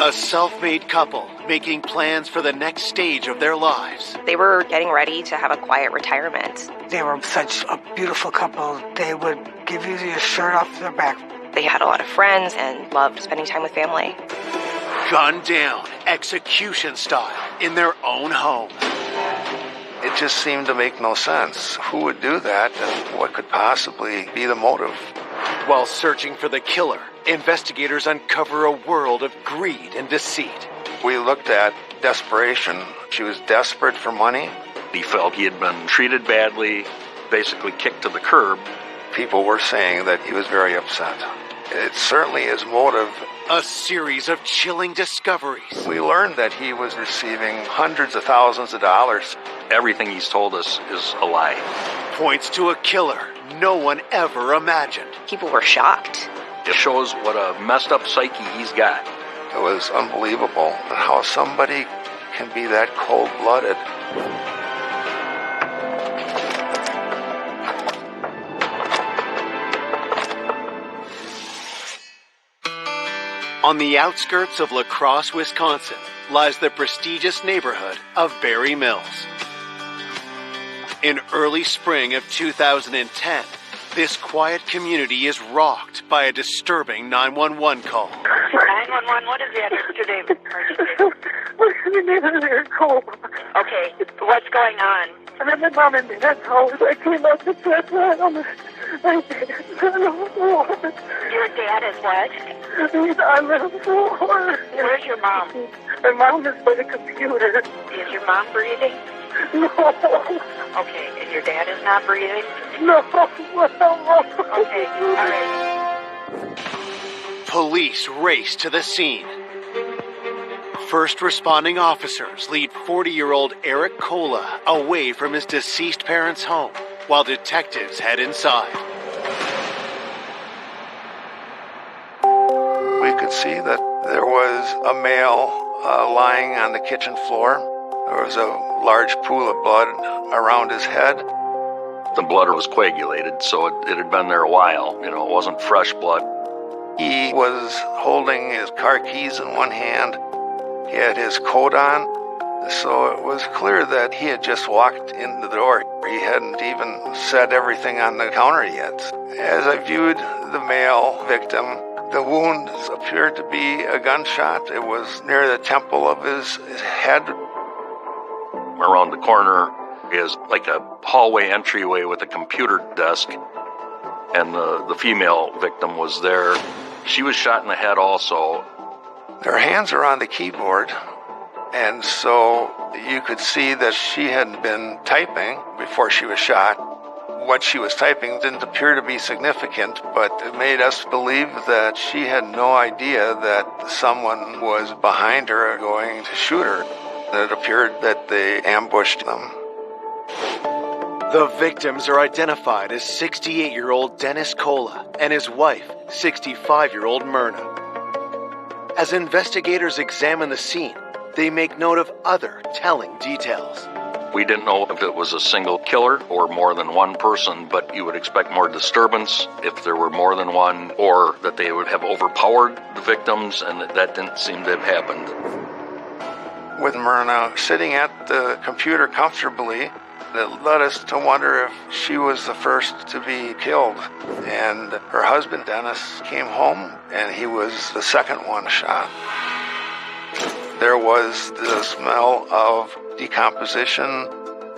A self-made couple making plans for the next stage of their lives. They were getting ready to have a quiet retirement. They were such a beautiful couple. They would give you your shirt off their back. They had a lot of friends and loved spending time with family. Gunned down, execution style, in their own home. It just seemed to make no sense. Who would do that, and what could possibly be the motive? While searching for the killer, investigators uncover a world of greed and deceit. We looked at desperation. She was desperate for money. He felt he had been treated badly, basically kicked to the curb. People were saying that he was very upset. It certainly is motive. A series of chilling discoveries. We learned that he was receiving hundreds of thousands of dollars. Everything he's told us is a lie. Points to a killer no one ever imagined. People were shocked. It shows what a messed up psyche he's got. It was unbelievable how somebody can be that cold-blooded. On the outskirts of La Crosse, Wisconsin, lies the prestigious neighborhood of Berry Mills. In early spring of 2010, this quiet community is rocked by a disturbing 911 call. 911, what is the address today? Okay, what's going on? I'm at my mom and dad's house. I came out to check on the... Your dad is what? He's on the floor. Where's your mom? My mom is by the computer. Is your mom breathing? No. Okay, and your dad is not breathing? No. Okay, all right. Police race to the scene. First responding officers lead 40-year-old Eric Kola away from his deceased parents' home, while detectives head inside. We could see that there was a male lying on the kitchen floor. There was a large pool of blood around his head. The blood was coagulated, so it had been there a while. It wasn't fresh blood. He was holding his car keys in one hand. He had his coat on, so it was clear that he had just walked in the door. He hadn't even set everything on the counter yet. As I viewed the male victim, the wound appeared to be a gunshot. It was near the temple of his head. Around the corner is like a hallway entryway with a computer desk, and the female victim was there. She was shot in the head also. Her hands are on the keyboard, and so you could see that she had been typing before she was shot. What she was typing didn't appear to be significant, but it made us believe that she had no idea that someone was behind her going to shoot her. It appeared that they ambushed them. The victims are identified as 68-year-old Dennis Kola and his wife, 65-year-old Myrna. As investigators examine the scene, they make note of other telling details. We didn't know if it was a single killer or more than one person, but you would expect more disturbance if there were more than one, or that they would have overpowered the victims, and that didn't seem to have happened. With Myrna sitting at the computer comfortably, it led us to wonder if she was the first to be killed. And her husband, Dennis, came home, and he was the second one shot. There was the smell of decomposition.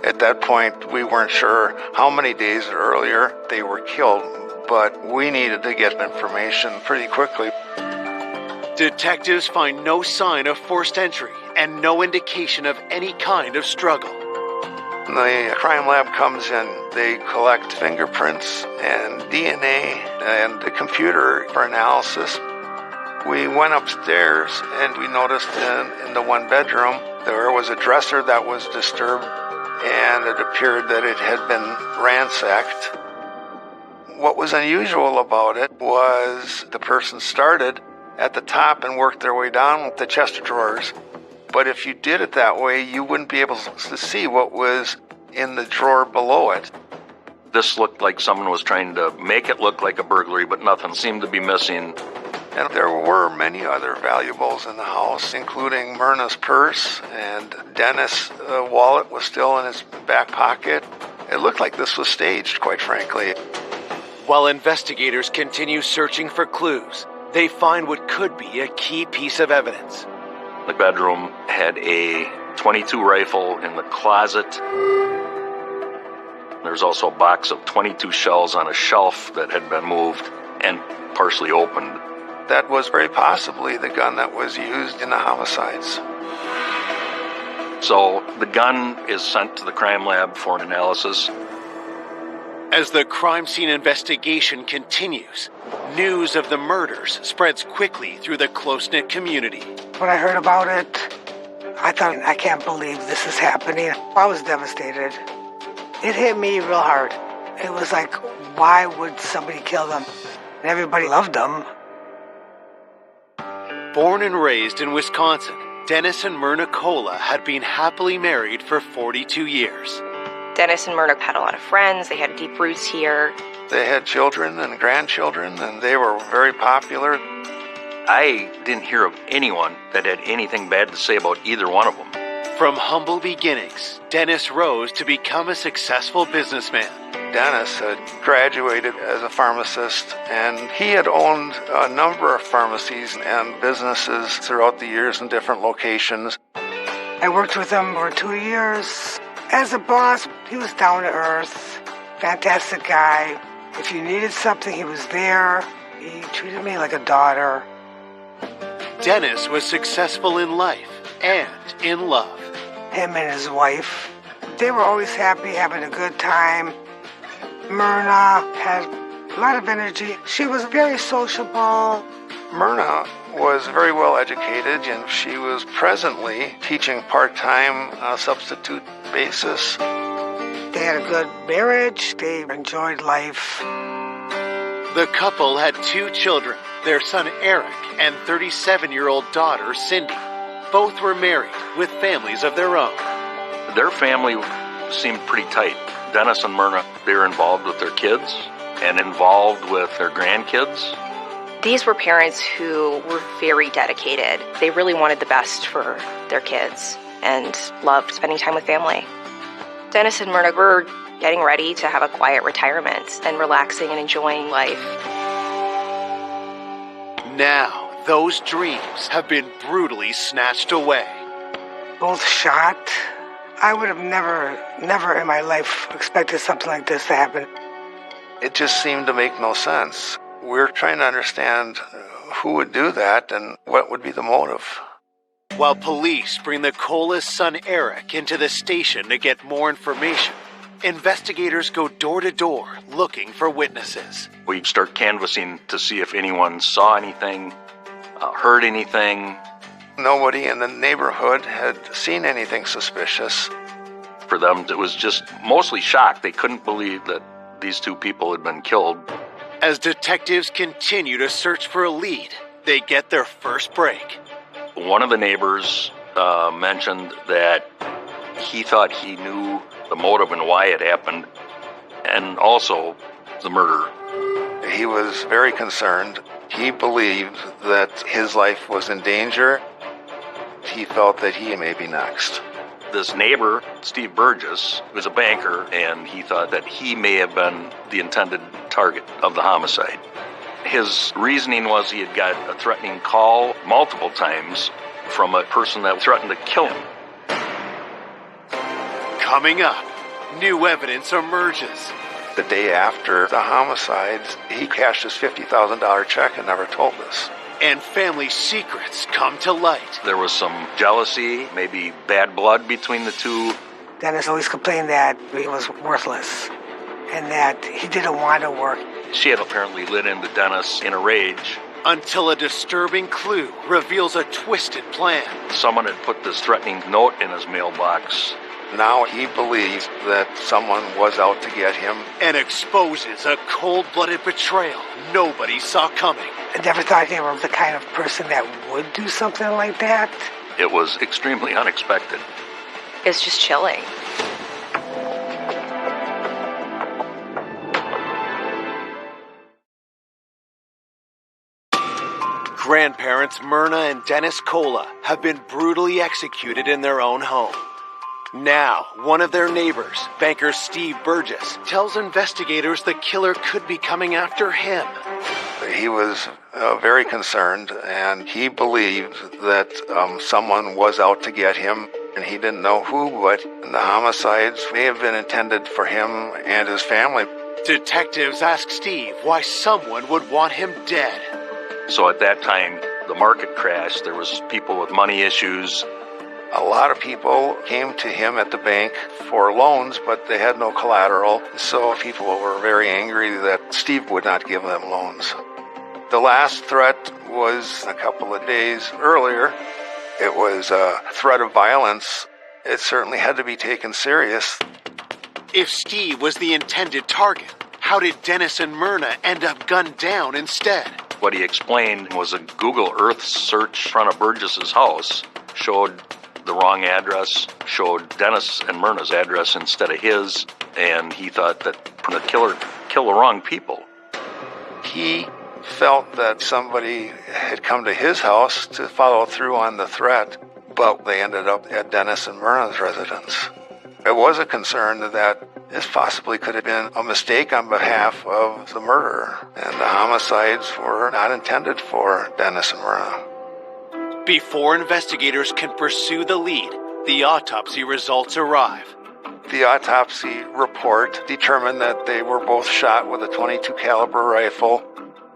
At that point, we weren't sure how many days earlier they were killed, but we needed to get information pretty quickly. Detectives find no sign of forced entry and no indication of any kind of struggle. The crime lab comes in. They collect fingerprints and DNA and the computer for analysis. We went upstairs and we noticed in the one bedroom there was a dresser that was disturbed, and it appeared that it had been ransacked. What was unusual about it was the person started at the top and worked their way down with the chest of drawers. But if you did it that way, you wouldn't be able to see what was in the drawer below it. This looked like someone was trying to make it look like a burglary, but nothing seemed to be missing. And there were many other valuables in the house, including Myrna's purse, and Dennis' wallet was still in his back pocket. It looked like this was staged, quite frankly. While investigators continue searching for clues, they find what could be a key piece of evidence. The bedroom had a .22 rifle in the closet. There's also a box of .22 shells on a shelf that had been moved and partially opened. That was very possibly the gun that was used in the homicides. So the gun is sent to the crime lab for an analysis. As the crime scene investigation continues, news of the murders spreads quickly through the close-knit community. When I heard about it, I thought, I can't believe this is happening. I was devastated. It hit me real hard. It was like, why would somebody kill them? And everybody loved them. Born and raised in Wisconsin, Dennis and Myrna Cola had been happily married for 42 years. Dennis and Myrna had a lot of friends. They had deep roots here. They had children and grandchildren, and they were very popular. I didn't hear of anyone that had anything bad to say about either one of them. From humble beginnings, Dennis rose to become a successful businessman. Dennis had graduated as a pharmacist, and he had owned a number of pharmacies and businesses throughout the years in different locations. I worked with him for 2 years. As a boss, he was down to earth, fantastic guy. If you needed something, he was there. He treated me like a daughter. Dennis was successful in life and in love. Him and his wife, they were always happy, having a good time. Myrna had a lot of energy. She was very sociable. Myrna was very well educated, and she was presently teaching part-time on a substitute basis. They had a good marriage. They enjoyed life. The couple had 2 children, their son Eric and 37-year-old daughter Cindy. Both were married with families of their own. Their family seemed pretty tight. Dennis and Myrna, they were involved with their kids and involved with their grandkids. These were parents who were very dedicated. They really wanted the best for their kids and loved spending time with family. Dennis and Myrna were getting ready to have a quiet retirement and relaxing and enjoying life. Now, those dreams have been brutally snatched away. Both shot. I would have never in my life expected something like this to happen. It just seemed to make no sense. We're trying to understand who would do that and what would be the motive. While police bring the Cola's son Eric into the station to get more information, investigators go door to door looking for witnesses. We start canvassing to see if anyone saw anything, heard anything. Nobody in the neighborhood had seen anything suspicious. For them, it was just mostly shock. They couldn't believe that these 2 people had been killed. As detectives continue to search for a lead, they get their first break. One of the neighbors mentioned that he thought he knew the motive and why it happened, and also the murder. He was very concerned. He believed that his life was in danger. He felt that he may be next. This neighbor, Steve Burgess, was a banker, and he thought that he may have been the intended target of the homicide. His reasoning was he had got a threatening call multiple times from a person that threatened to kill him. Coming up, new evidence emerges. The day after the homicides, he cashed his $50,000 check and never told us. And family secrets come to light. There was some jealousy, maybe bad blood between the 2. Dennis always complained that he was worthless and that he didn't want to work. She had apparently lit into Dennis in a rage. Until a disturbing clue reveals a twisted plan. Someone had put this threatening note in his mailbox. Now he believes that someone was out to get him. And exposes a cold-blooded betrayal nobody saw coming. I never thought they were the kind of person that would do something like that. It was extremely unexpected. It's just chilling. Grandparents Myrna and Dennis Cola have been brutally executed in their own home. Now, one of their neighbors, banker Steve Burgess, tells investigators the killer could be coming after him. He was very concerned, and he believed that someone was out to get him, and he didn't know who, but the homicides may have been intended for him and his family. Detectives ask Steve why someone would want him dead. So at that time, the market crashed. There was people with money issues. A lot of people came to him at the bank for loans, but they had no collateral, so people were very angry that Steve would not give them loans. The last threat was a couple of days earlier. It was a threat of violence. It certainly had to be taken serious. If Steve was the intended target, how did Dennis and Myrna end up gunned down instead? What he explained was a Google Earth search in front of Burgess's house showed the wrong address, showed Dennis and Myrna's address instead of his, and he thought that the killer killed the wrong people. He felt that somebody had come to his house to follow through on the threat, but they ended up at Dennis and Myrna's residence. It was a concern that this possibly could have been a mistake on behalf of the murderer, and the homicides were not intended for Dennis and Myrna. Before investigators can pursue the lead, the autopsy results arrive. The autopsy report determined that they were both shot with a .22 caliber rifle.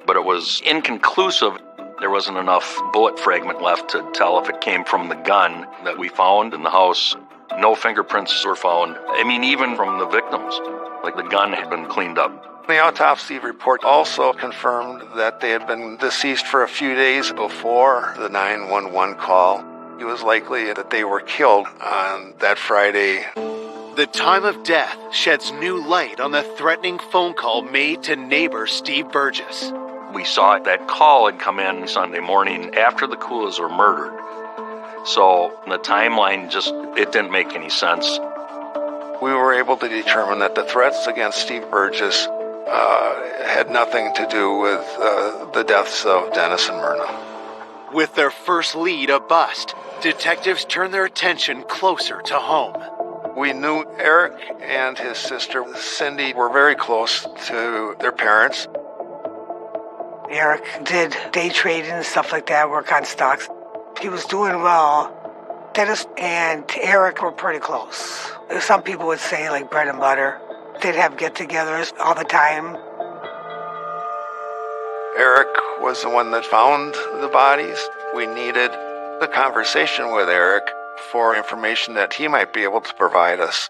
But it was inconclusive. There wasn't enough bullet fragment left to tell if it came from the gun that we found in the house. No fingerprints were found. I mean, even from the victims, like the gun had been cleaned up. The autopsy report also confirmed that they had been deceased for a few days before the 911 call. It was likely that they were killed on that Friday. The time of death sheds new light on the threatening phone call made to neighbor Steve Burgess. We saw that call had come in Sunday morning after the Coolas were murdered. So the timeline it didn't make any sense. We were able to determine that the threats against Steve Burgess had nothing to do with the deaths of Dennis and Myrna. With their first lead a bust, detectives turn their attention closer to home. We knew Eric and his sister Cindy were very close to their parents. Eric did day trading and stuff like that, work on stocks. He was doing well. Dennis and Eric were pretty close. Some people would say like bread and butter. They'd have get-togethers all the time. Eric was the one that found the bodies. We needed a conversation with Eric for information that he might be able to provide us.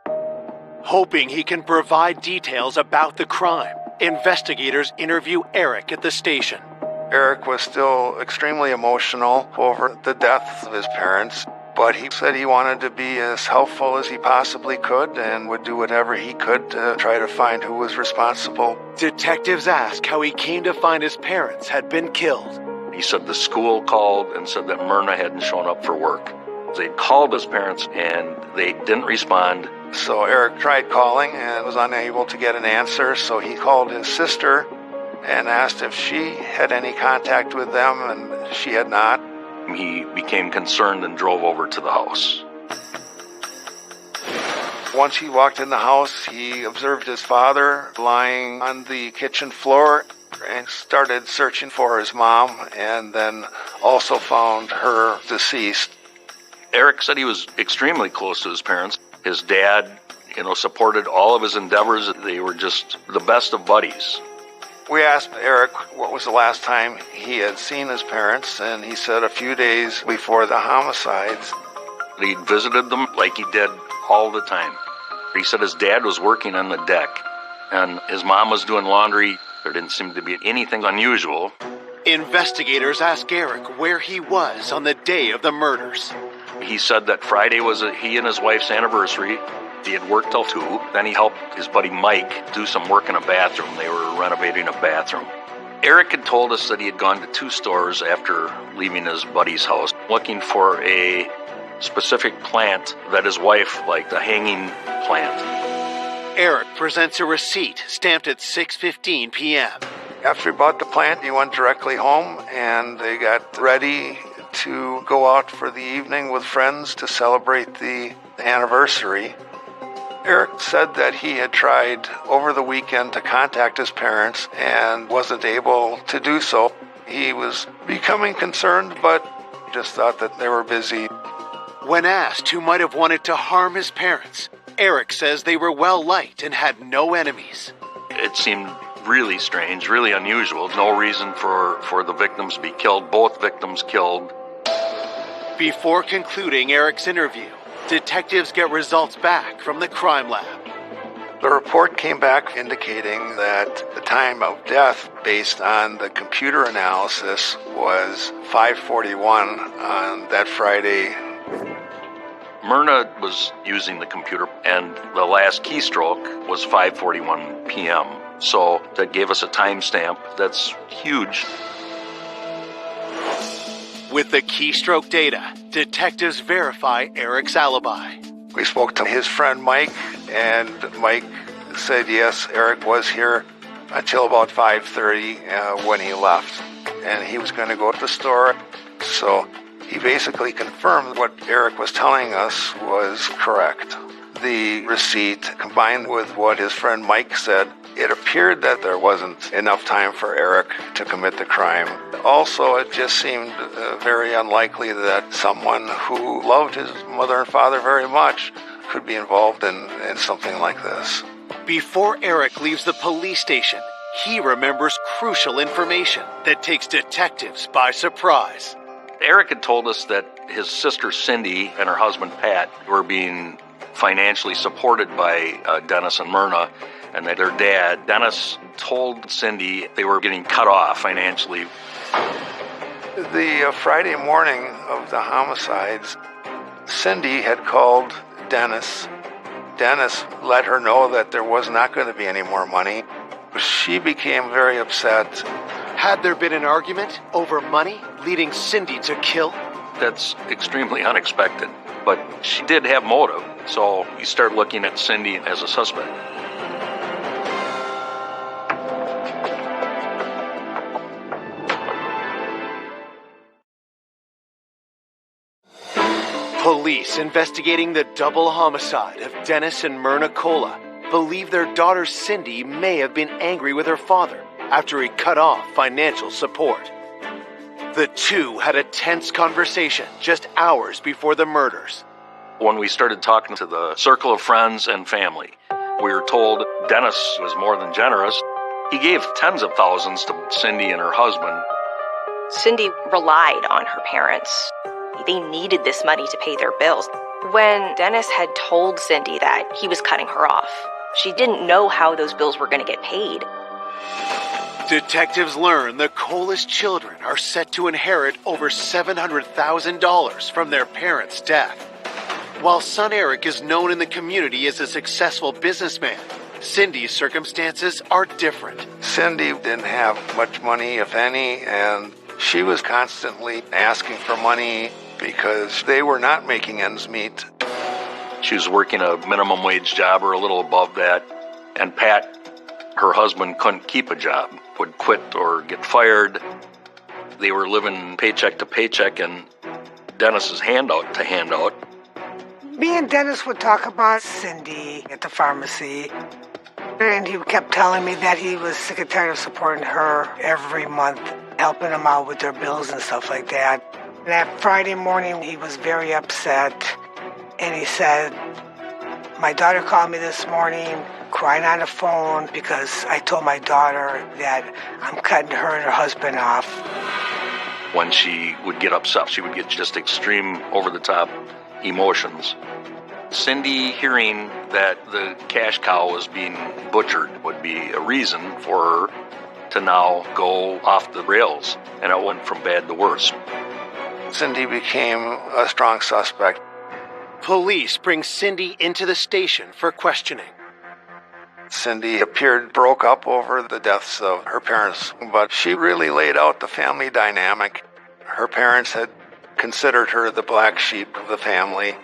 Hoping he can provide details about the crime, investigators interview Eric at the station. Eric was still extremely emotional over the death of his parents, but he said he wanted to be as helpful as he possibly could and would do whatever he could to try to find who was responsible. Detectives ask how he came to find his parents had been killed. He said the school called and said that Myrna hadn't shown up for work. They called his parents and they didn't respond. So Eric tried calling and was unable to get an answer, so he called his sister and asked if she had any contact with them, and she had not. He became concerned and drove over to the house. Once he walked in the house, he observed his father lying on the kitchen floor and started searching for his mom, and then also found her deceased. Eric said he was extremely close to his parents. His dad, supported all of his endeavors. They were just the best of buddies. We asked Eric what was the last time he had seen his parents, and he said a few days before the homicides. He visited them like he did all the time. He said his dad was working on the deck, and his mom was doing laundry. There didn't seem to be anything unusual. Investigators ask Eric where he was on the day of the murders. He said that Friday was he and his wife's anniversary. He had worked till 2. Then he helped his buddy Mike do some work in a bathroom. They were renovating a bathroom. Eric had told us that he had gone to 2 stores after leaving his buddy's house, looking for a specific plant that his wife liked, a hanging plant. Eric presents a receipt stamped at 6:15 p.m. After he bought the plant, he went directly home, and they got ready to go out for the evening with friends to celebrate the anniversary. Eric said that he had tried over the weekend to contact his parents and wasn't able to do so. He was becoming concerned, but just thought that they were busy. When asked who might have wanted to harm his parents, Eric says they were well-liked and had no enemies. It seemed really strange, really unusual. No reason for the victims to be killed. Both victims killed. Before concluding Eric's interview, detectives get results back from the crime lab. The report came back indicating that the time of death, based on the computer analysis, was 5:41 on that Friday. Myrna was using the computer, and the last keystroke was 5:41 p.m. So that gave us a timestamp. That's huge. With the keystroke data, detectives verify Eric's alibi. We spoke to his friend Mike, and Mike said yes, Eric was here until about 5:30 when he left, and he was going to go to the store. So he basically confirmed what Eric was telling us was correct. The receipt, combined with what his friend Mike said, it appeared that there wasn't enough time for Eric to commit the crime. Also, it just seemed very unlikely that someone who loved his mother and father very much could be involved in something like this. Before Eric leaves the police station, he remembers crucial information that takes detectives by surprise. Eric had told us that his sister Cindy and her husband Pat were being financially supported by Dennis and Myrna, and that their dad, Dennis, told Cindy they were getting cut off financially. The Friday morning of the homicides, Cindy had called Dennis. Dennis let her know that there was not going to be any more money. She became very upset. Had there been an argument over money leading Cindy to kill? That's extremely unexpected, but she did have motive, so you start looking at Cindy as a suspect. Police investigating the double homicide of Dennis and Myrna Cola believe their daughter Cindy may have been angry with her father after he cut off financial support. The two had a tense conversation just hours before the murders. When we started talking to the circle of friends and family, we were told Dennis was more than generous. He gave tens of thousands to Cindy and her husband. Cindy relied on her parents. They needed this money to pay their bills. When Dennis had told Cindy that he was cutting her off, she didn't know how those bills were going to get paid. Detectives learn the Colas children are set to inherit over $700,000 from their parents' death. While son Eric is known in the community as a successful businessman, Cindy's circumstances are different. Cindy didn't have much money, if any, and she was constantly asking for money because they were not making ends meet. She was working a minimum wage job or a little above that, and Pat, her husband, couldn't keep a job, would quit or get fired. They were living paycheck to paycheck and Dennis's handout to handout. Me and Dennis would talk about Cindy at the pharmacy, and he kept telling me that he was sick and tired of supporting her every month, helping them out with their bills and stuff like that. And that Friday morning, he was very upset, and he said, "My daughter called me this morning, crying on the phone because I told my daughter that I'm cutting her and her husband off." When she would get upset, she would get just extreme, over-the-top emotions. Cindy hearing that the cash cow was being butchered would be a reason for her to now go off the rails, and it went from bad to worse. Cindy became a strong suspect. Police bring Cindy into the station for questioning. Cindy appeared broke up over the deaths of her parents, but she really laid out the family dynamic. Her parents had considered her the black sheep of the family.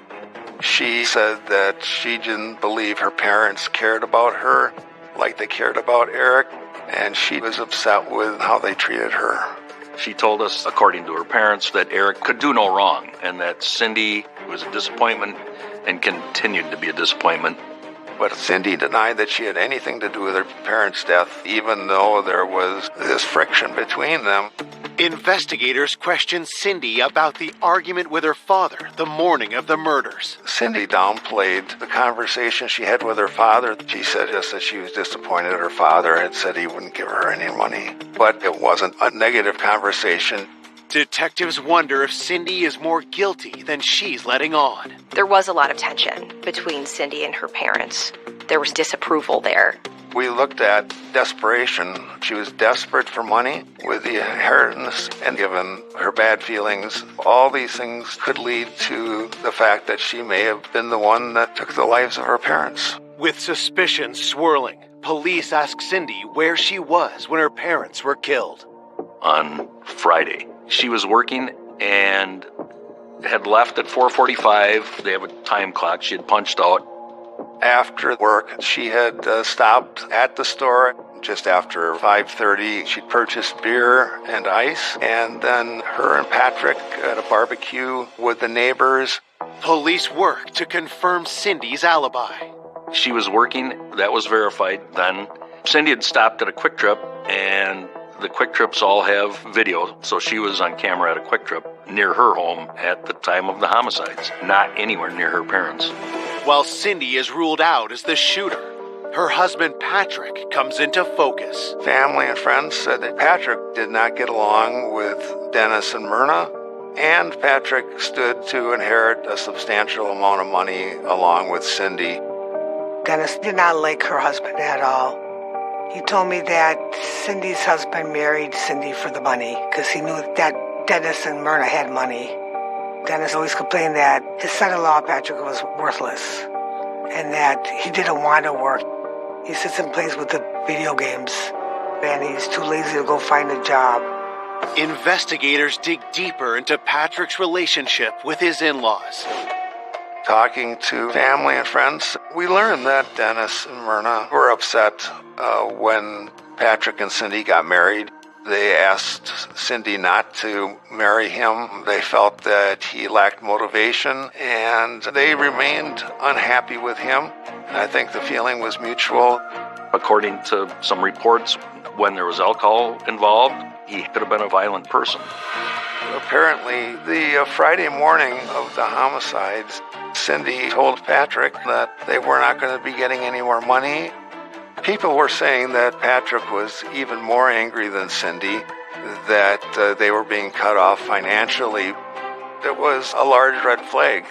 She said that she didn't believe her parents cared about her, like they cared about Eric, and she was upset with how they treated her. She told us, according to her parents, that Eric could do no wrong and that Cindy was a disappointment and continued to be a disappointment. But Cindy denied that she had anything to do with her parents' death, even though there was this friction between them. Investigators questioned Cindy about the argument with her father the morning of the murders. Cindy downplayed the conversation she had with her father. She said just that she was disappointed her father had said he wouldn't give her any money. But it wasn't a negative conversation. Detectives wonder if Cindy is more guilty than she's letting on. There was a lot of tension between Cindy and her parents. There was disapproval there. We looked at desperation. She was desperate for money with the inheritance, and given her bad feelings, all these things could lead to the fact that she may have been the one that took the lives of her parents. With suspicion swirling, police asked Cindy where she was when her parents were killed. On Friday, she was working and had left at 4:45. They have a time clock. She had punched out. After work, she had stopped at the store just after 5:30. She'd purchased beer and ice, and then her and Patrick at a barbecue with the neighbors. Police worked to confirm Cindy's alibi. She was working. That was verified then. Cindy had stopped at a Quick Trip, and the Quick Trips all have video, so she was on camera at a Quick Trip near her home at the time of the homicides, not anywhere near her parents. While Cindy is ruled out as the shooter, her husband Patrick comes into focus. Family and friends said that Patrick did not get along with Dennis and Myrna, and Patrick stood to inherit a substantial amount of money along with Cindy. Dennis did not like her husband at all. He told me that Cindy's husband married Cindy for the money because he knew that Dennis and Myrna had money. Dennis always complained that his son-in-law, Patrick, was worthless and that he didn't want to work. He sits and plays with the video games, and he's too lazy to go find a job. Investigators dig deeper into Patrick's relationship with his in-laws. Talking to family and friends, we learned that Dennis and Myrna were upset when Patrick and Cindy got married. They asked Cindy not to marry him. They felt that he lacked motivation, and they remained unhappy with him. I think the feeling was mutual. According to some reports, when there was alcohol involved, he could have been a violent person. Apparently, the Friday morning of the homicides, Cindy told Patrick that they were not going to be getting any more money. People were saying that Patrick was even more angry than Cindy, that they were being cut off financially. It was a large red flag.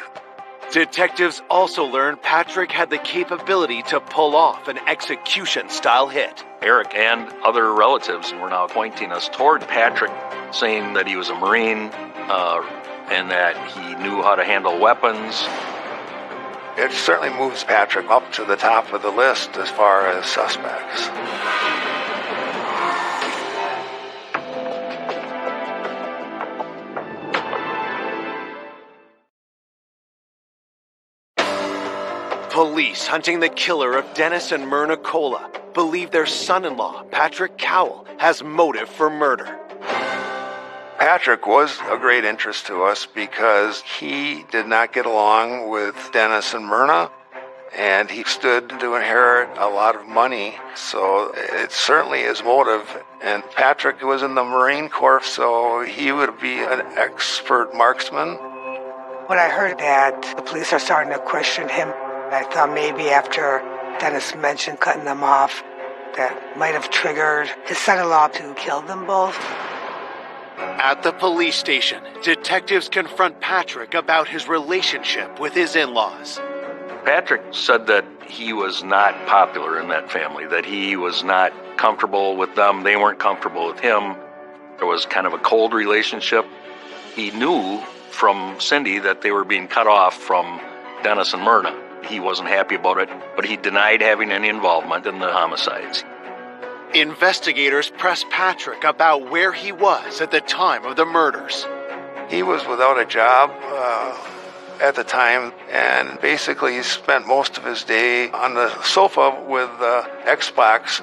Detectives also learned Patrick had the capability to pull off an execution-style hit. Eric and other relatives were now pointing us toward Patrick, saying that he was a Marine and that he knew how to handle weapons. It certainly moves Patrick up to the top of the list as far as suspects. Police hunting the killer of Dennis and Myrna Cola believe their son-in-law, Patrick Cowell, has motive for murder. Patrick was a great interest to us because he did not get along with Dennis and Myrna, and he stood to inherit a lot of money, so it certainly is motive. And Patrick was in the Marine Corps, so he would be an expert marksman. When I heard that the police are starting to question him, I thought maybe after Dennis mentioned cutting them off, that might have triggered his son-in-law to kill them both. At the police station, detectives confront Patrick about his relationship with his in-laws. Patrick said that he was not popular in that family, that he was not comfortable with them. They weren't comfortable with him. There was kind of a cold relationship. He knew from Cindy that they were being cut off from Dennis and Myrna. He wasn't happy about it, but he denied having any involvement in the homicides. Investigators pressed Patrick about where he was at the time of the murders. He was without a job. at the time, and basically he spent most of his day on the sofa with Xbox.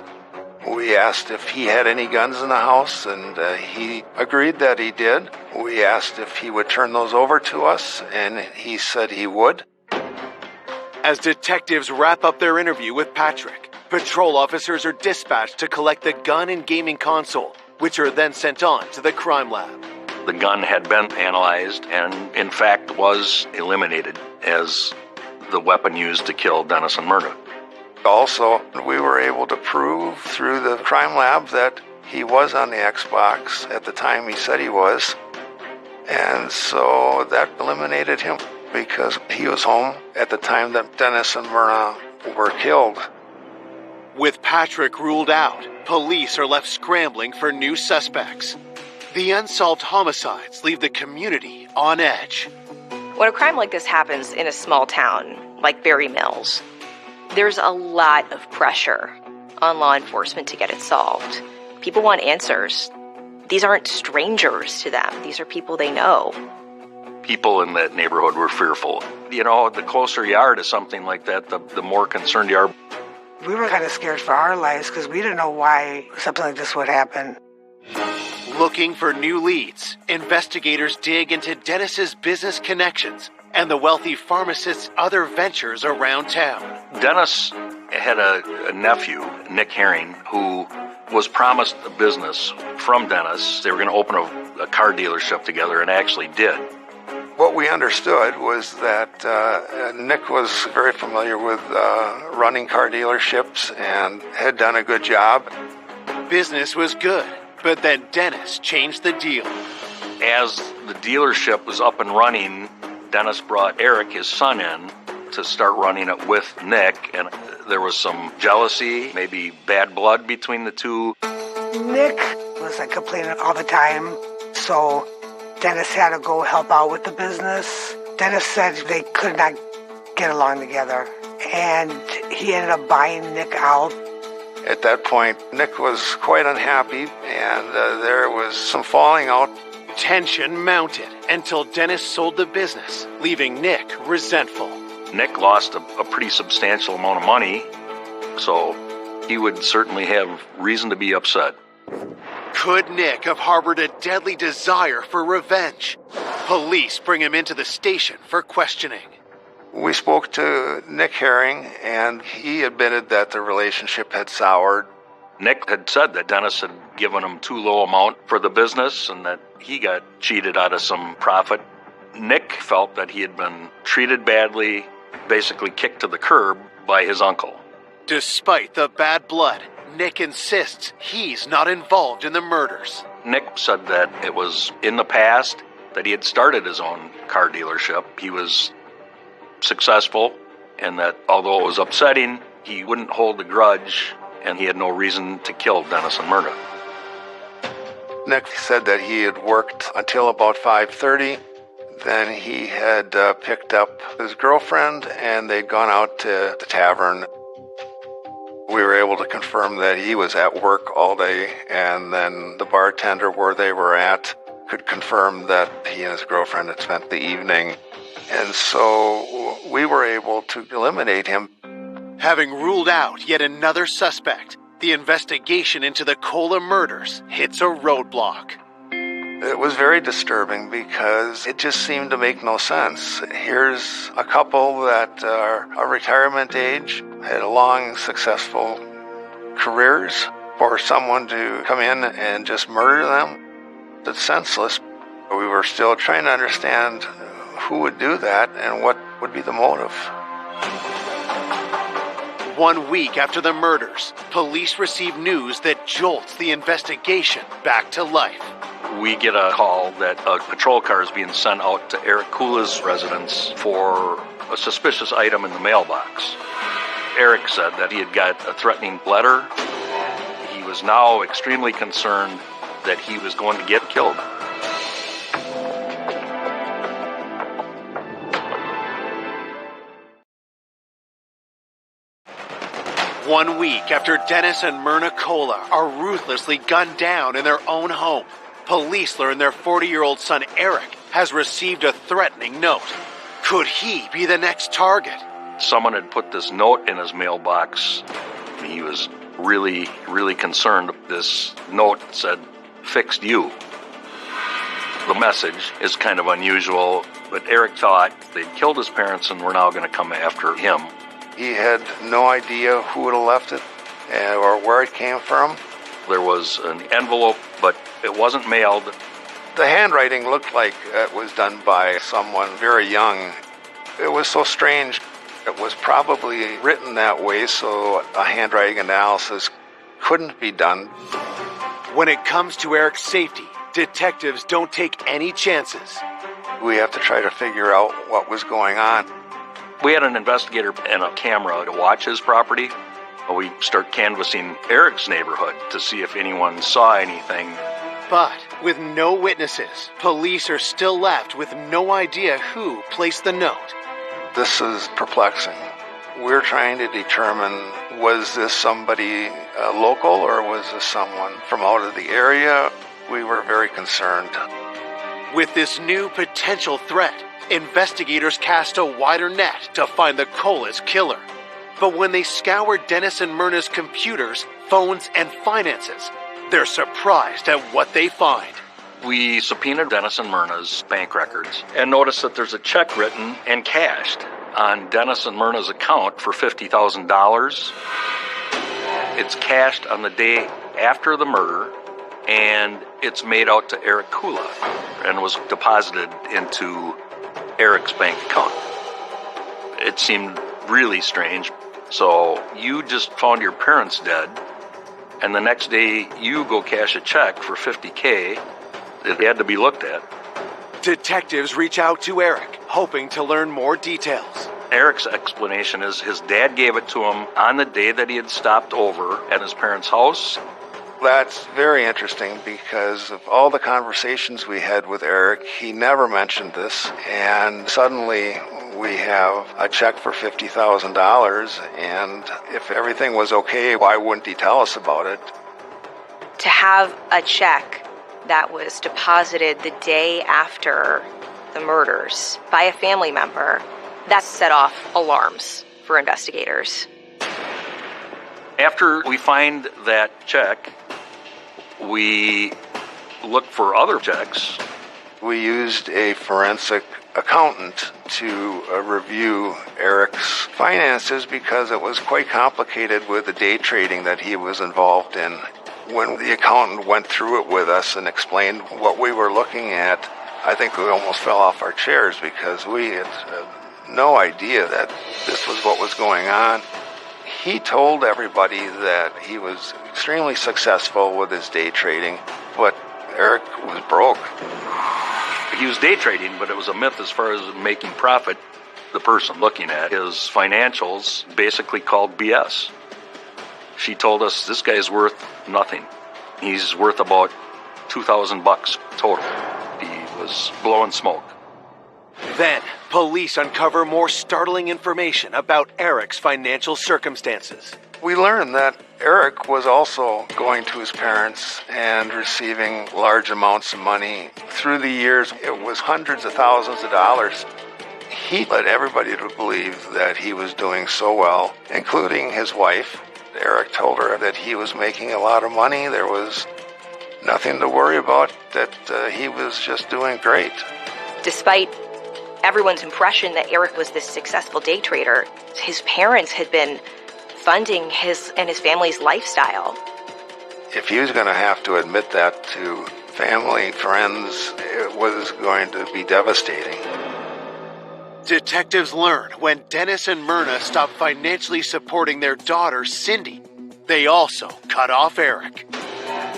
We asked if he had any guns in the house, and he agreed that he did. We asked if he would turn those over to us, and he said he would. As detectives wrap up their interview with Patrick, patrol officers are dispatched to collect the gun and gaming console, which are then sent on to the crime lab. The gun had been analyzed and, in fact, was eliminated as the weapon used to kill Dennis and Myrna. Also, we were able to prove through the crime lab that he was on the Xbox at the time he said he was. And so that eliminated him because he was home at the time that Dennis and Myrna were killed. With Patrick ruled out, police are left scrambling for new suspects. The unsolved homicides leave the community on edge. When a crime like this happens in a small town, like Berry Mills, there's a lot of pressure on law enforcement to get it solved. People want answers. These aren't strangers to them. These are people they know. People in that neighborhood were fearful. You know, the closer you are to something like that, the more concerned you are. We were kind of scared for our lives because we didn't know why something like this would happen. Looking for new leads, investigators dig into Dennis's business connections and the wealthy pharmacist's other ventures around town. Dennis had a nephew, Nick Herring, who was promised a business from Dennis. They were going to open a car dealership together and actually did. What we understood was that Nick was very familiar with running car dealerships and had done a good job. Business was good, but then Dennis changed the deal. As the dealership was up and running, Dennis brought Eric, his son, in to start running it with Nick, and there was some jealousy, maybe bad blood between the two. Nick was complaining all the time, so Dennis had to go help out with the business. Dennis said they could not get along together, and he ended up buying Nick out. At that point, Nick was quite unhappy, and there was some falling out. Tension mounted until Dennis sold the business, leaving Nick resentful. Nick lost a pretty substantial amount of money, so he would certainly have reason to be upset. Could Nick have harbored a deadly desire for revenge? Police bring him into the station for questioning. We spoke to Nick Herring, and he admitted that the relationship had soured. Nick had said that Dennis had given him too low amount for the business and that he got cheated out of some profit. Nick felt that he had been treated badly, basically kicked to the curb by his uncle. Despite the bad blood, Nick insists he's not involved in the murders. Nick said that it was in the past that he had started his own car dealership. He was successful, and that although it was upsetting, he wouldn't hold a grudge, and he had no reason to kill Dennis and Myrna. Nick said that he had worked until about 5:30. Then he had picked up his girlfriend, and they'd gone out to the tavern. We were able to confirm that he was at work all day, and then the bartender where they were at could confirm that he and his girlfriend had spent the evening. And so we were able to eliminate him. Having ruled out yet another suspect, the investigation into the Cola murders hits a roadblock. It was very disturbing because it just seemed to make no sense. Here's a couple that are a retirement age, had long, successful careers. For someone to come in and just murder them, it's senseless. We were still trying to understand who would do that and what would be the motive. 1 week after the murders, police receive news that jolts the investigation back to life. We get a call that a patrol car is being sent out to Eric Kula's residence for a suspicious item in the mailbox. Eric said that he had got a threatening letter. He was now extremely concerned that he was going to get killed. One week after Dennis and Myrna Cola are ruthlessly gunned down in their own home, police learn their 40-year-old son Eric has received a threatening note. Could he be the next target? Someone had put this note in his mailbox. He was really, really concerned. This note said, "Fixed you." The message is kind of unusual, but Eric thought they'd killed his parents and were now going to come after him. He had no idea who would have left it or where it came from. There was an envelope, but it wasn't mailed. The handwriting looked like it was done by someone very young. It was so strange. It was probably written that way so a handwriting analysis couldn't be done. When it comes to Eric's safety, detectives don't take any chances. We have to try to figure out what was going on. We had an investigator and a camera to watch his property. We start canvassing Eric's neighborhood to see if anyone saw anything. But with no witnesses, police are still left with no idea who placed the note. This is perplexing. We're trying to determine, was this somebody local or was this someone from out of the area? We were very concerned. With this new potential threat, investigators cast a wider net to find the Colas killer. But when they scour Dennis and Myrna's computers, phones, and finances, they're surprised at what they find. We subpoenaed Dennis and Myrna's bank records and noticed that there's a check written and cashed on Dennis and Myrna's account for $50,000. It's cashed on the day after the murder, and it's made out to Eric Kula and was deposited into Eric's bank account. It seemed really strange. So you just found your parents dead, and the next day you go cash a check for $50K. It had to be looked at. Detectives reach out to Eric, hoping to learn more details. Eric's explanation is his dad gave it to him on the day that he had stopped over at his parents' house. That's very interesting because of all the conversations we had with Eric, he never mentioned this, and suddenly we have a check for $50,000, and if everything was okay, why wouldn't he tell us about it? To have a check that was deposited the day after the murders by a family member, that set off alarms for investigators. After we find that check, we look for other checks. We used a forensic accountant to review Eric's finances because it was quite complicated with the day trading that he was involved in. When the accountant went through it with us and explained what we were looking at, I think we almost fell off our chairs because we had no idea that this was what was going on. He told everybody that he was extremely successful with his day trading, but Eric was broke. He was day trading, but it was a myth as far as making profit. The person looking at his financials basically called BS. She told us this guy's worth nothing. He's worth about $2,000 total. He was blowing smoke. Then, police uncover more startling information about Eric's financial circumstances. We learned that Eric was also going to his parents and receiving large amounts of money. Through the years, it was hundreds of thousands of dollars. He led everybody to believe that he was doing so well, including his wife. Eric told her that he was making a lot of money. There was nothing to worry about, that he was just doing great. Despite everyone's impression that Eric was this successful day trader, his parents had been funding his and his family's lifestyle. If he was going to have to admit that to family, friends, it was going to be devastating. Detectives learn when Dennis and Myrna stopped financially supporting their daughter, Cindy, they also cut off Eric.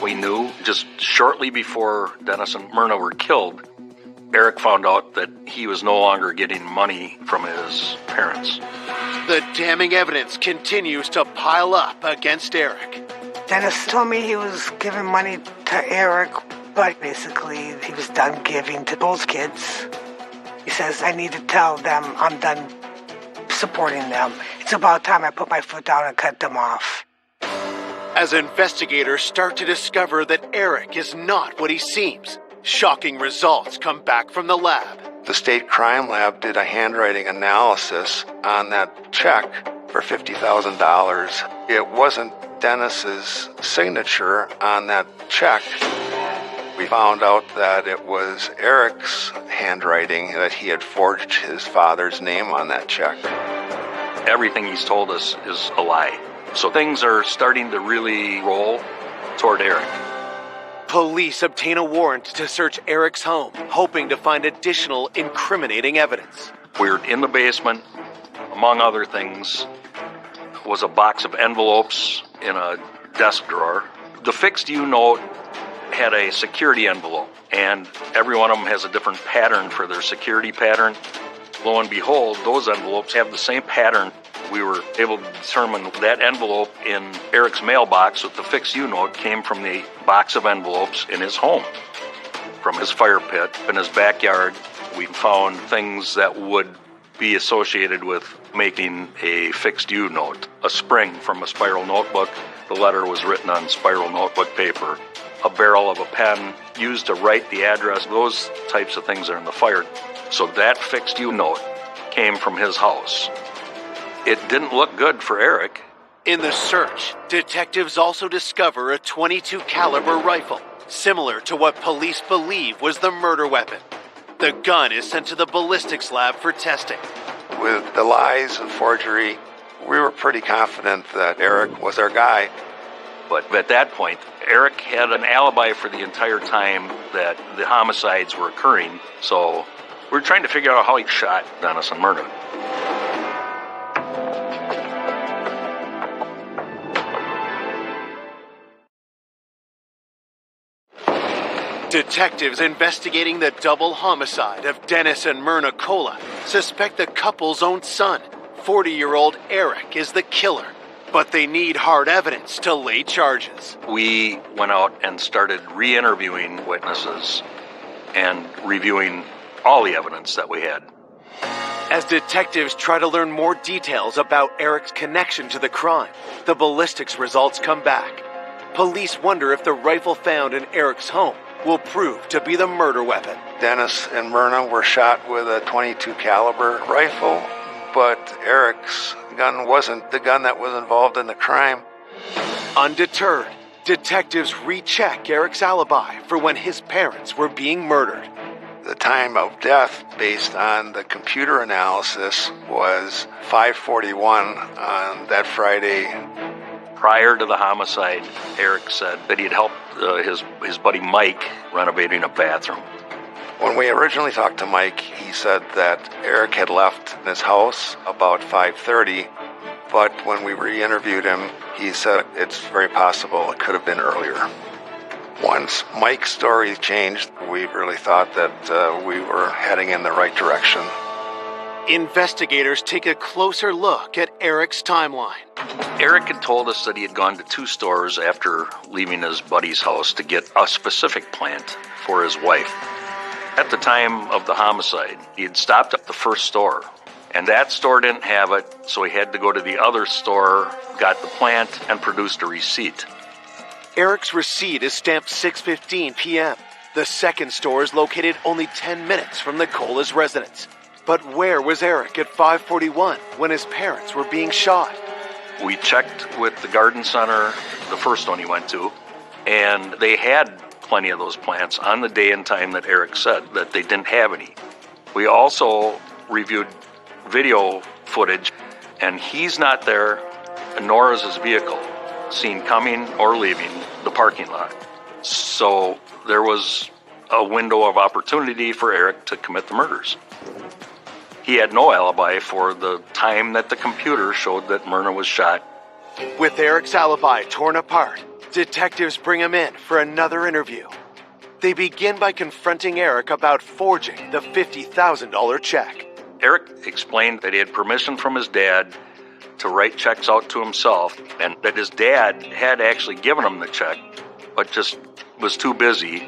We knew just shortly before Dennis and Myrna were killed, Eric found out that he was no longer getting money from his parents. The damning evidence continues to pile up against Eric. Dennis told me he was giving money to Eric, but basically he was done giving to both kids. He says, I need to tell them I'm done supporting them. It's about time I put my foot down and cut them off. As investigators start to discover that Eric is not what he seems, shocking results come back from the lab. The state crime lab did a handwriting analysis on that check for $50,000. It wasn't Dennis's signature on that check. We found out that it was Eric's handwriting, that he had forged his father's name on that check. Everything he's told us is a lie. So things are starting to really roll toward Eric. Police obtain a warrant to search Eric's home, hoping to find additional incriminating evidence. We're in the basement. Among other things, was a box of envelopes in a desk drawer. The fixed U note had a security envelope, and every one of them has a different pattern for their security pattern. Lo and behold, those envelopes have the same pattern. We were able to determine that envelope in Eric's mailbox with the fixed U note came from the box of envelopes in his home. From his fire pit in his backyard, we found things that would be associated with making a fixed U note. A spring from a spiral notebook. The letter was written on spiral notebook paper. A barrel of a pen used to write the address. Those types of things are in the fire. So that fixed U note came from his house. It didn't look good for Eric. In the search, detectives also discover a .22 caliber rifle, similar to what police believe was the murder weapon. The gun is sent to the ballistics lab for testing. With the lies and forgery, we were pretty confident that Eric was our guy. But at that point, Eric had an alibi for the entire time that the homicides were occurring. So we're trying to figure out how he shot Dennis and Myrna. Detectives investigating the double homicide of Dennis and Myrna Cola suspect the couple's own son, 40-year-old Eric, is the killer. But they need hard evidence to lay charges. We went out and started re-interviewing witnesses and reviewing all the evidence that we had. As detectives try to learn more details about Eric's connection to the crime, the ballistics results come back. Police wonder if the rifle found in Eric's home will prove to be the murder weapon. Dennis and Myrna were shot with a .22 caliber rifle, but Eric's gun wasn't the gun that was involved in the crime. Undeterred, detectives recheck Eric's alibi for when his parents were being murdered. The time of death, based on the computer analysis, was 5:41 on that Friday. Prior to the homicide, Eric said that he'd helped his buddy Mike renovating a bathroom. When we originally talked to Mike, he said that Eric had left his house about 5:30, but when we re-interviewed him, he said it's very possible it could have been earlier. Once Mike's story changed, we really thought that we were heading in the right direction. Investigators take a closer look at Eric's timeline. Eric had told us that he had gone to 2 stores after leaving his buddy's house to get a specific plant for his wife. At the time of the homicide, he had stopped at the first store, and that store didn't have it, so he had to go to the other store, got the plant, and produced a receipt. Eric's receipt is stamped 6:15 p.m. The second store is located only 10 minutes from the Cola's residence. But where was Eric at 5:41 when his parents were being shot? We checked with the garden center, the first one he went to, and they had plenty of those plants on the day and time that Eric said that they didn't have any. We also reviewed video footage, and he's not there, nor is his vehicle seen coming or leaving the parking lot. So there was a window of opportunity for Eric to commit the murders. He had no alibi for the time that the computer showed that Myrna was shot. With Eric's alibi torn apart, detectives bring him in for another interview. They begin by confronting Eric about forging the $50,000 check. Eric explained that he had permission from his dad to write checks out to himself, and that his dad had actually given him the check, but just was too busy,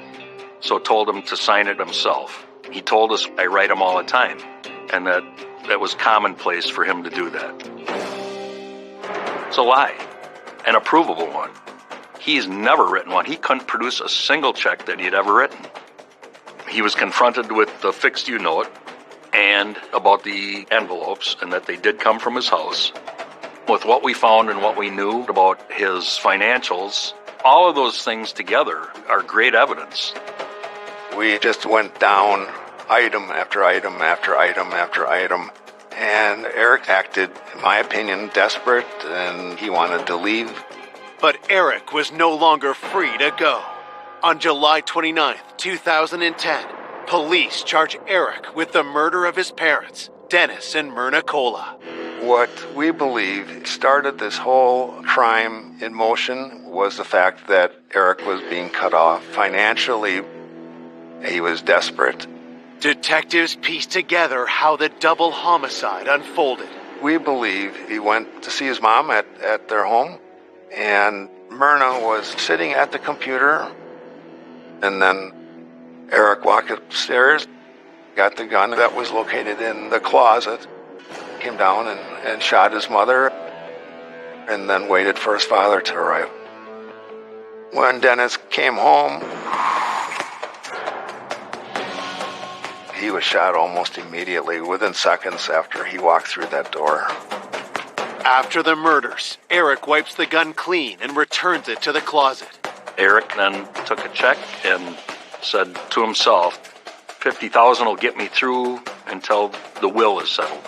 so told him to sign it himself. He told us, "I write them all the time," and that was commonplace for him to do that. It's a lie, an approvable one. He's never written one. He couldn't produce a single check that he had ever written. He was confronted with the fixed U note, and about the envelopes and that they did come from his house. With what we found and what we knew about his financials, all of those things together are great evidence. We just went down item after item after item after item, and Eric acted, in my opinion, desperate, and he wanted to leave. But Eric was no longer free to go. On July 29th, 2010, police charge Eric with the murder of his parents, Dennis and Myrna Cola. What we believe started this whole crime in motion was the fact that Eric was being cut off financially. He was desperate. Detectives pieced together how the double homicide unfolded. We believe he went to see his mom at their home, and Myrna was sitting at the computer, and then Eric walked upstairs, got the gun that was located in the closet, came down and shot his mother, and then waited for his father to arrive. When Dennis came home, he was shot almost immediately, within seconds after he walked through that door. After the murders, Eric wipes the gun clean and returns it to the closet. Eric then took a check and said to himself, $50,000 will get me through until the will is settled.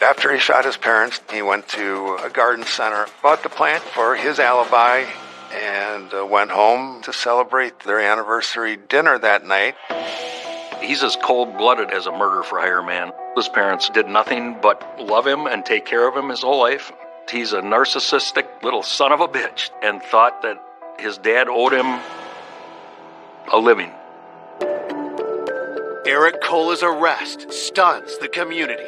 After he shot his parents, he went to a garden center, bought the plant for his alibi, and went home to celebrate their anniversary dinner that night. He's as cold-blooded as a murder-for-hire man. His parents did nothing but love him and take care of him his whole life. He's a narcissistic little son of a bitch and thought that his dad owed him a living. Eric Cola's arrest stuns the community.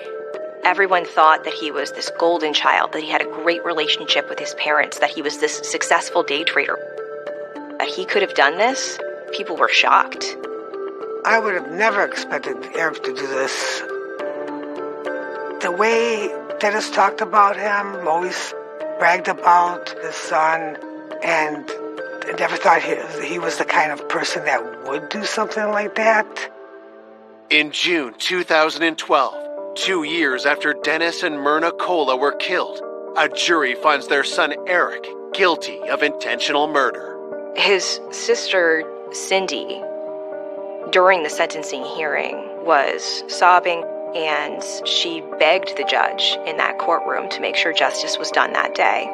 Everyone thought that he was this golden child, that he had a great relationship with his parents, that he was this successful day trader. That he could have done this, people were shocked. I would have never expected Eric to do this. The way Dennis talked about him, always bragged about his son, and I never thought he was the kind of person that would do something like that. In June 2012, 2 years after Dennis and Myrna Cola were killed, a jury finds their son Eric guilty of intentional murder. His sister, Cindy, during the sentencing hearing, was sobbing, and she begged the judge in that courtroom to make sure justice was done that day.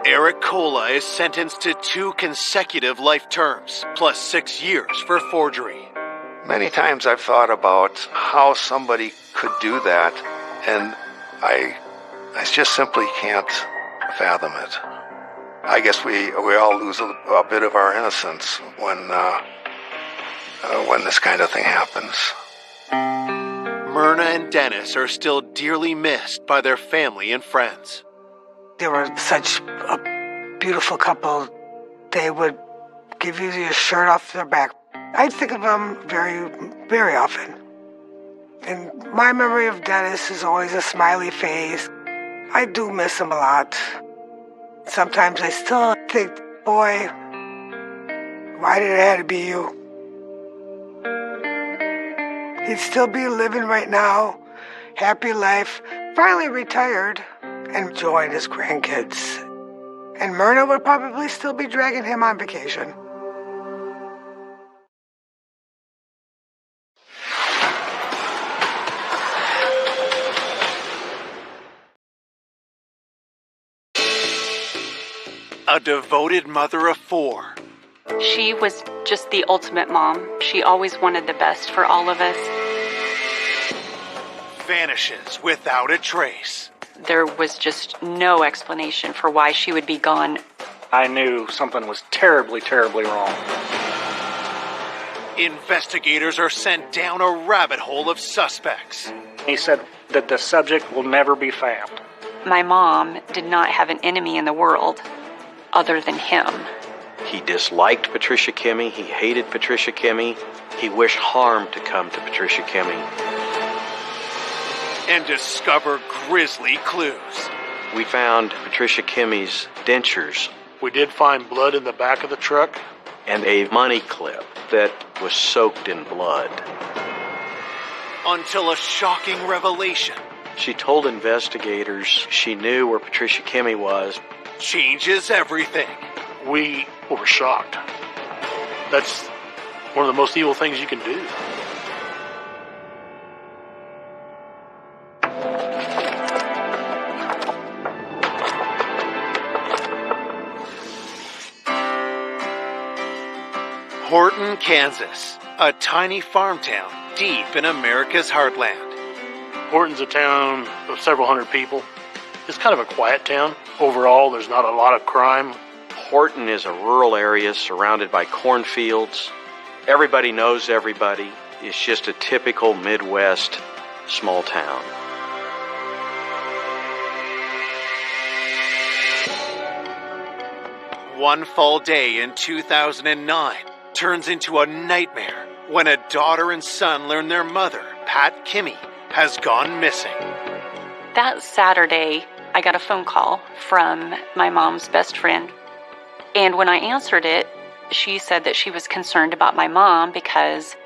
Eric Cola is sentenced to 2 consecutive life terms, plus 6 years for forgery. Many times I've thought about how somebody could do that, and I just simply can't fathom it. I guess we all lose a bit of our innocence when this kind of thing happens. Myrna and Dennis are still dearly missed by their family and friends. They were such a beautiful couple. They would give you your shirt off their back. I think of them very, very often. And my memory of Dennis is always a smiley face. I do miss him a lot. Sometimes I still think, boy, why did it have to be you? He'd still be living right now, happy life, finally retired, and enjoying his grandkids. And Myrna would probably still be dragging him on vacation. A devoted mother of 4. She was just the ultimate mom. She always wanted the best for all of us. Vanishes without a trace. There was just no explanation for why she would be gone. I knew something was terribly, terribly wrong. Investigators are sent down a rabbit hole of suspects. He said that the subject will never be found. My mom did not have an enemy in the world other than him. He disliked Patricia Kimmey. He hated Patricia Kimmey. He wished harm to come to Patricia Kimmey. And discover grisly clues. We found Patricia Kimmey's dentures. We did find blood in the back of the truck. And a money clip that was soaked in blood. Until a shocking revelation She told investigators she knew where Patricia Kimmey was. changes everything. We were shocked. That's one of the most evil things you can do. Horton, Kansas, a tiny farm town deep in America's heartland. Horton's a town of several hundred people. It's kind of a quiet town. Overall, there's not a lot of crime. Horton is a rural area surrounded by cornfields. Everybody knows everybody. It's just a typical Midwest small town. One fall day in 2009 turns into a nightmare when a daughter and son learn their mother, Pat Kimmey, has gone missing. That Saturday, I got a phone call from my mom's best friend. And when I answered it, she said that she was concerned about my mom because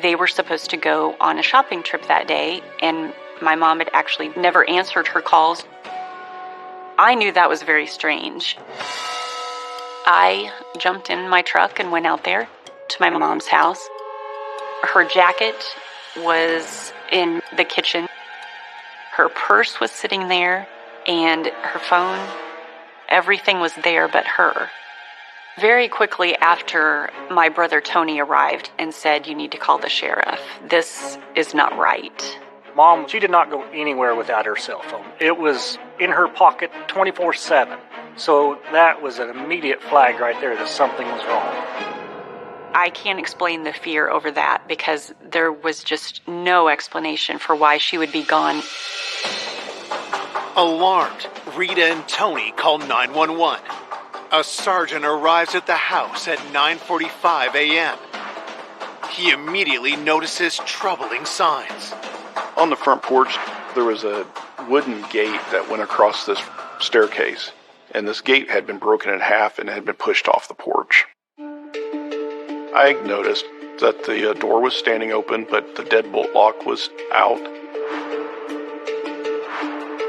they were supposed to go on a shopping trip that day, and my mom had actually never answered her calls. I knew that was very strange. I jumped in my truck and went out there to my mom's house. Her jacket was in the kitchen. Her purse was sitting there, and her phone. Everything was there but her. Very quickly after, my brother Tony arrived and said, "You need to call the sheriff. This is not right." Mom, she did not go anywhere without her cell phone. It was in her pocket 24/7. So that was an immediate flag right there that something was wrong. I can't explain the fear over that because there was just no explanation for why she would be gone. Alarmed, Rita and Tony call 911. A sergeant arrives at the house at 9:45 a.m. He immediately notices troubling signs. On the front porch, there was a wooden gate that went across this staircase, and this gate had been broken in half and had been pushed off the porch. I noticed that the door was standing open, but the deadbolt lock was out.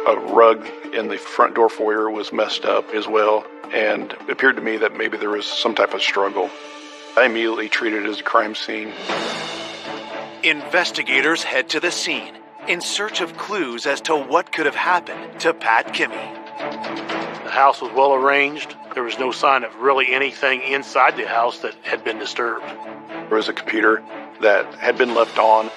A rug in the front door foyer was messed up as well, and it appeared to me that maybe there was some type of struggle. I immediately treated it as a crime scene. Investigators head to the scene in search of clues as to what could have happened to Pat Kimmey. The house was well arranged. There was no sign of really anything inside the house that had been disturbed. There was a computer that had been left on.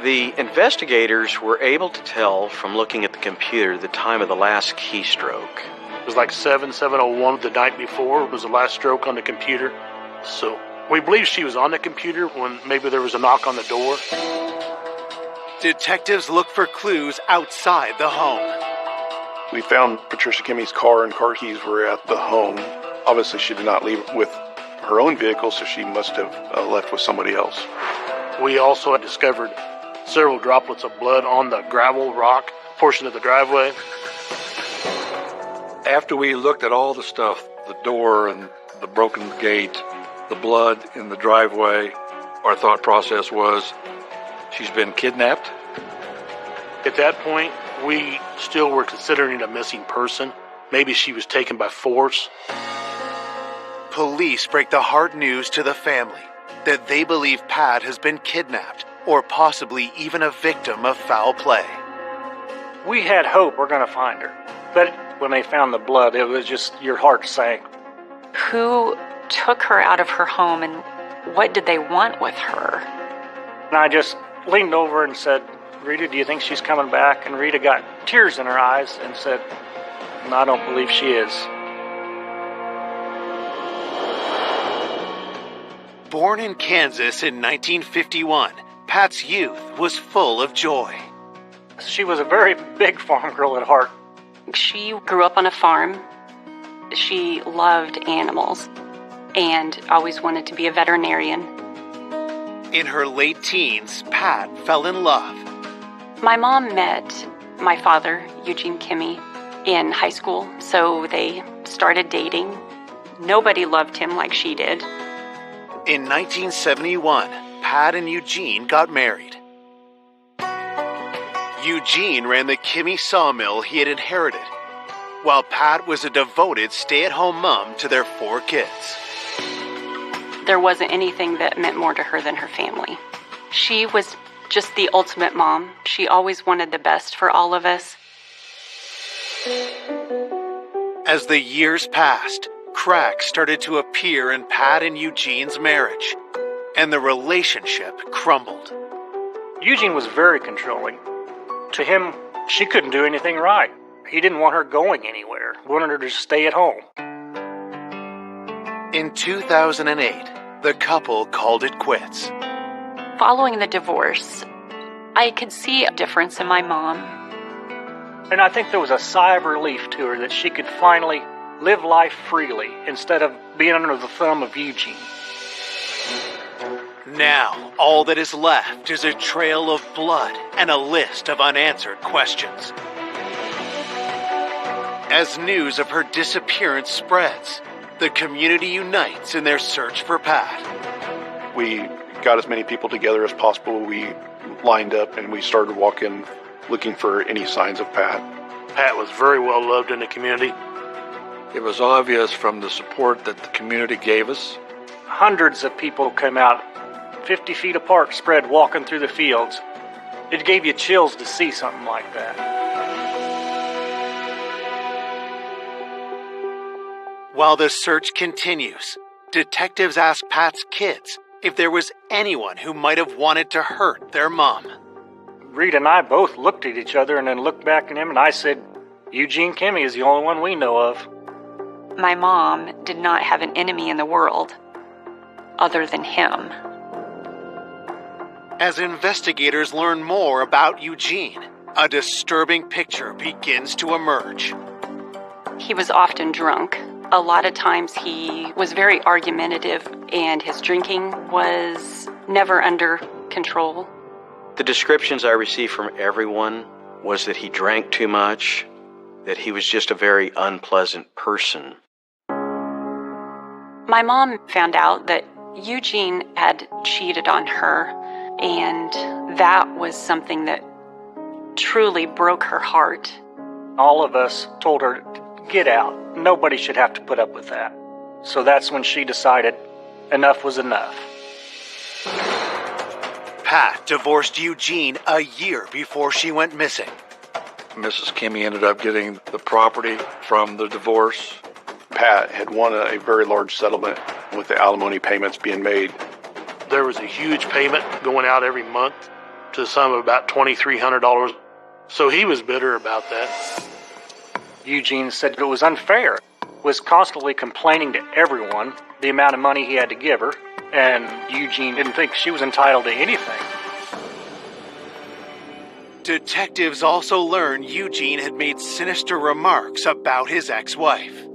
The investigators were able to tell from looking at the computer the time of the last keystroke. It was like 7:01 the night before was the last stroke on the computer. So we believe she was on the computer when maybe there was a knock on the door. Detectives look for clues outside the home. We found Patricia Kimmey's car and car keys were at the home. Obviously, she did not leave with her own vehicle, so she must have left with somebody else. We also had discovered several droplets of blood on the gravel rock portion of the driveway. After we looked at all the stuff, the door and the broken gate, the blood in the driveway, our thought process was, she's been kidnapped. At that point, we still were considering it a missing person. Maybe she was taken by force. Police break the hard news to the family that they believe Pat has been kidnapped or possibly even a victim of foul play. We had hope we're going to find her. But when they found the blood, it was just, your heart sank. Who took her out of her home and what did they want with her? And I just leaned over and said, "Rita, do you think she's coming back?" And Rita got tears in her eyes and said, "No, I don't believe she is." Born in Kansas in 1951, Pat's youth was full of joy. She was a very big farm girl at heart. She grew up on a farm. She loved animals and always wanted to be a veterinarian. In her late teens, Pat fell in love. My mom met my father, Eugene Kimmey, in high school, so they started dating. Nobody loved him like she did. In 1971, Pat and Eugene got married. Eugene ran the Kimmy sawmill he had inherited, while Pat was a devoted stay-at-home mom to their 4 kids. There wasn't anything that meant more to her than her family. She was just the ultimate mom. She always wanted the best for all of us. As the years passed, cracks started to appear in Pat and Eugene's marriage, and the relationship crumbled. Eugene was very controlling. To him, she couldn't do anything right. He didn't want her going anywhere. He wanted her to stay at home. In 2008, the couple called it quits. Following the divorce, I could see a difference in my mom. And I think there was a sigh of relief to her that she could finally live life freely instead of being under the thumb of Eugene. Now, all that is left is a trail of blood and a list of unanswered questions. As news of her disappearance spreads, the community unites in their search for Pat. We got as many people together as possible. We lined up and we started walking, looking for any signs of Pat. Pat was very well loved in the community. It was obvious from the support that the community gave us. Hundreds of people came out, 50 feet apart, spread, walking through the fields. It gave you chills to see something like that. While the search continues, detectives ask Pat's kids if there was anyone who might have wanted to hurt their mom. Rita and I both looked at each other and then looked back at him, and I said, Eugene Kimmy is the only one we know of. My mom did not have an enemy in the world other than him. As investigators learn more about Eugene, a disturbing picture begins to emerge. He was often drunk. A lot of times he was very argumentative, and his drinking was never under control. The descriptions I received from everyone was that he drank too much, that he was just a very unpleasant person. My mom found out that Eugene had cheated on her, and that was something that truly broke her heart. All of us told her, get out. Nobody should have to put up with that. So that's when she decided enough was enough. Pat divorced Eugene a year before she went missing. Mrs. Kimmy ended up getting the property from the divorce. Pat had won a very large settlement with the alimony payments being made. There was a huge payment going out every month to the sum of about $2,300. So he was bitter about that. Eugene said it was unfair, was constantly complaining to everyone the amount of money he had to give her, and Eugene didn't think she was entitled to anything. Detectives also learned Eugene had made sinister remarks about his ex-wife.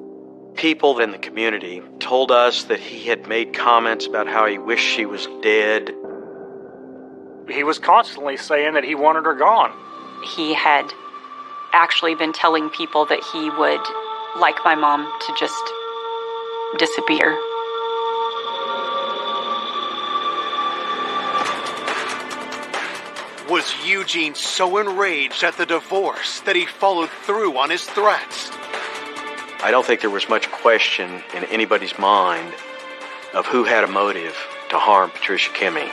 People in the community told us that he had made comments about how he wished she was dead. He was constantly saying that he wanted her gone. He had actually been telling people that he would like my mom to just disappear. Was Eugene so enraged at the divorce that he followed through on his threats? I don't think there was much question in anybody's mind of who had a motive to harm Patricia Kimmy.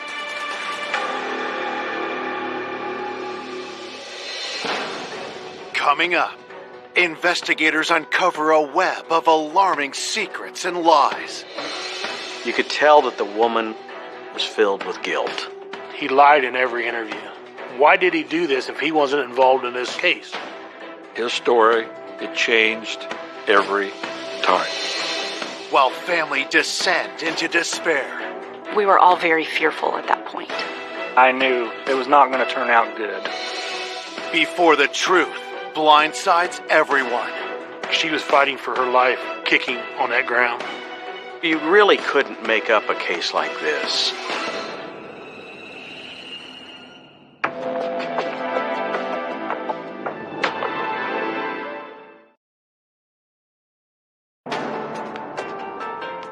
Coming up, investigators uncover a web of alarming secrets and lies. You could tell that the woman was filled with guilt. He lied in every interview. Why did he do this if he wasn't involved in this case? His story, it changed every time. While family descend into despair. We were all very fearful at that point. I knew it was not going to turn out good. Before the truth blindsides everyone. She was fighting for her life, kicking on that ground. You really couldn't make up a case like this.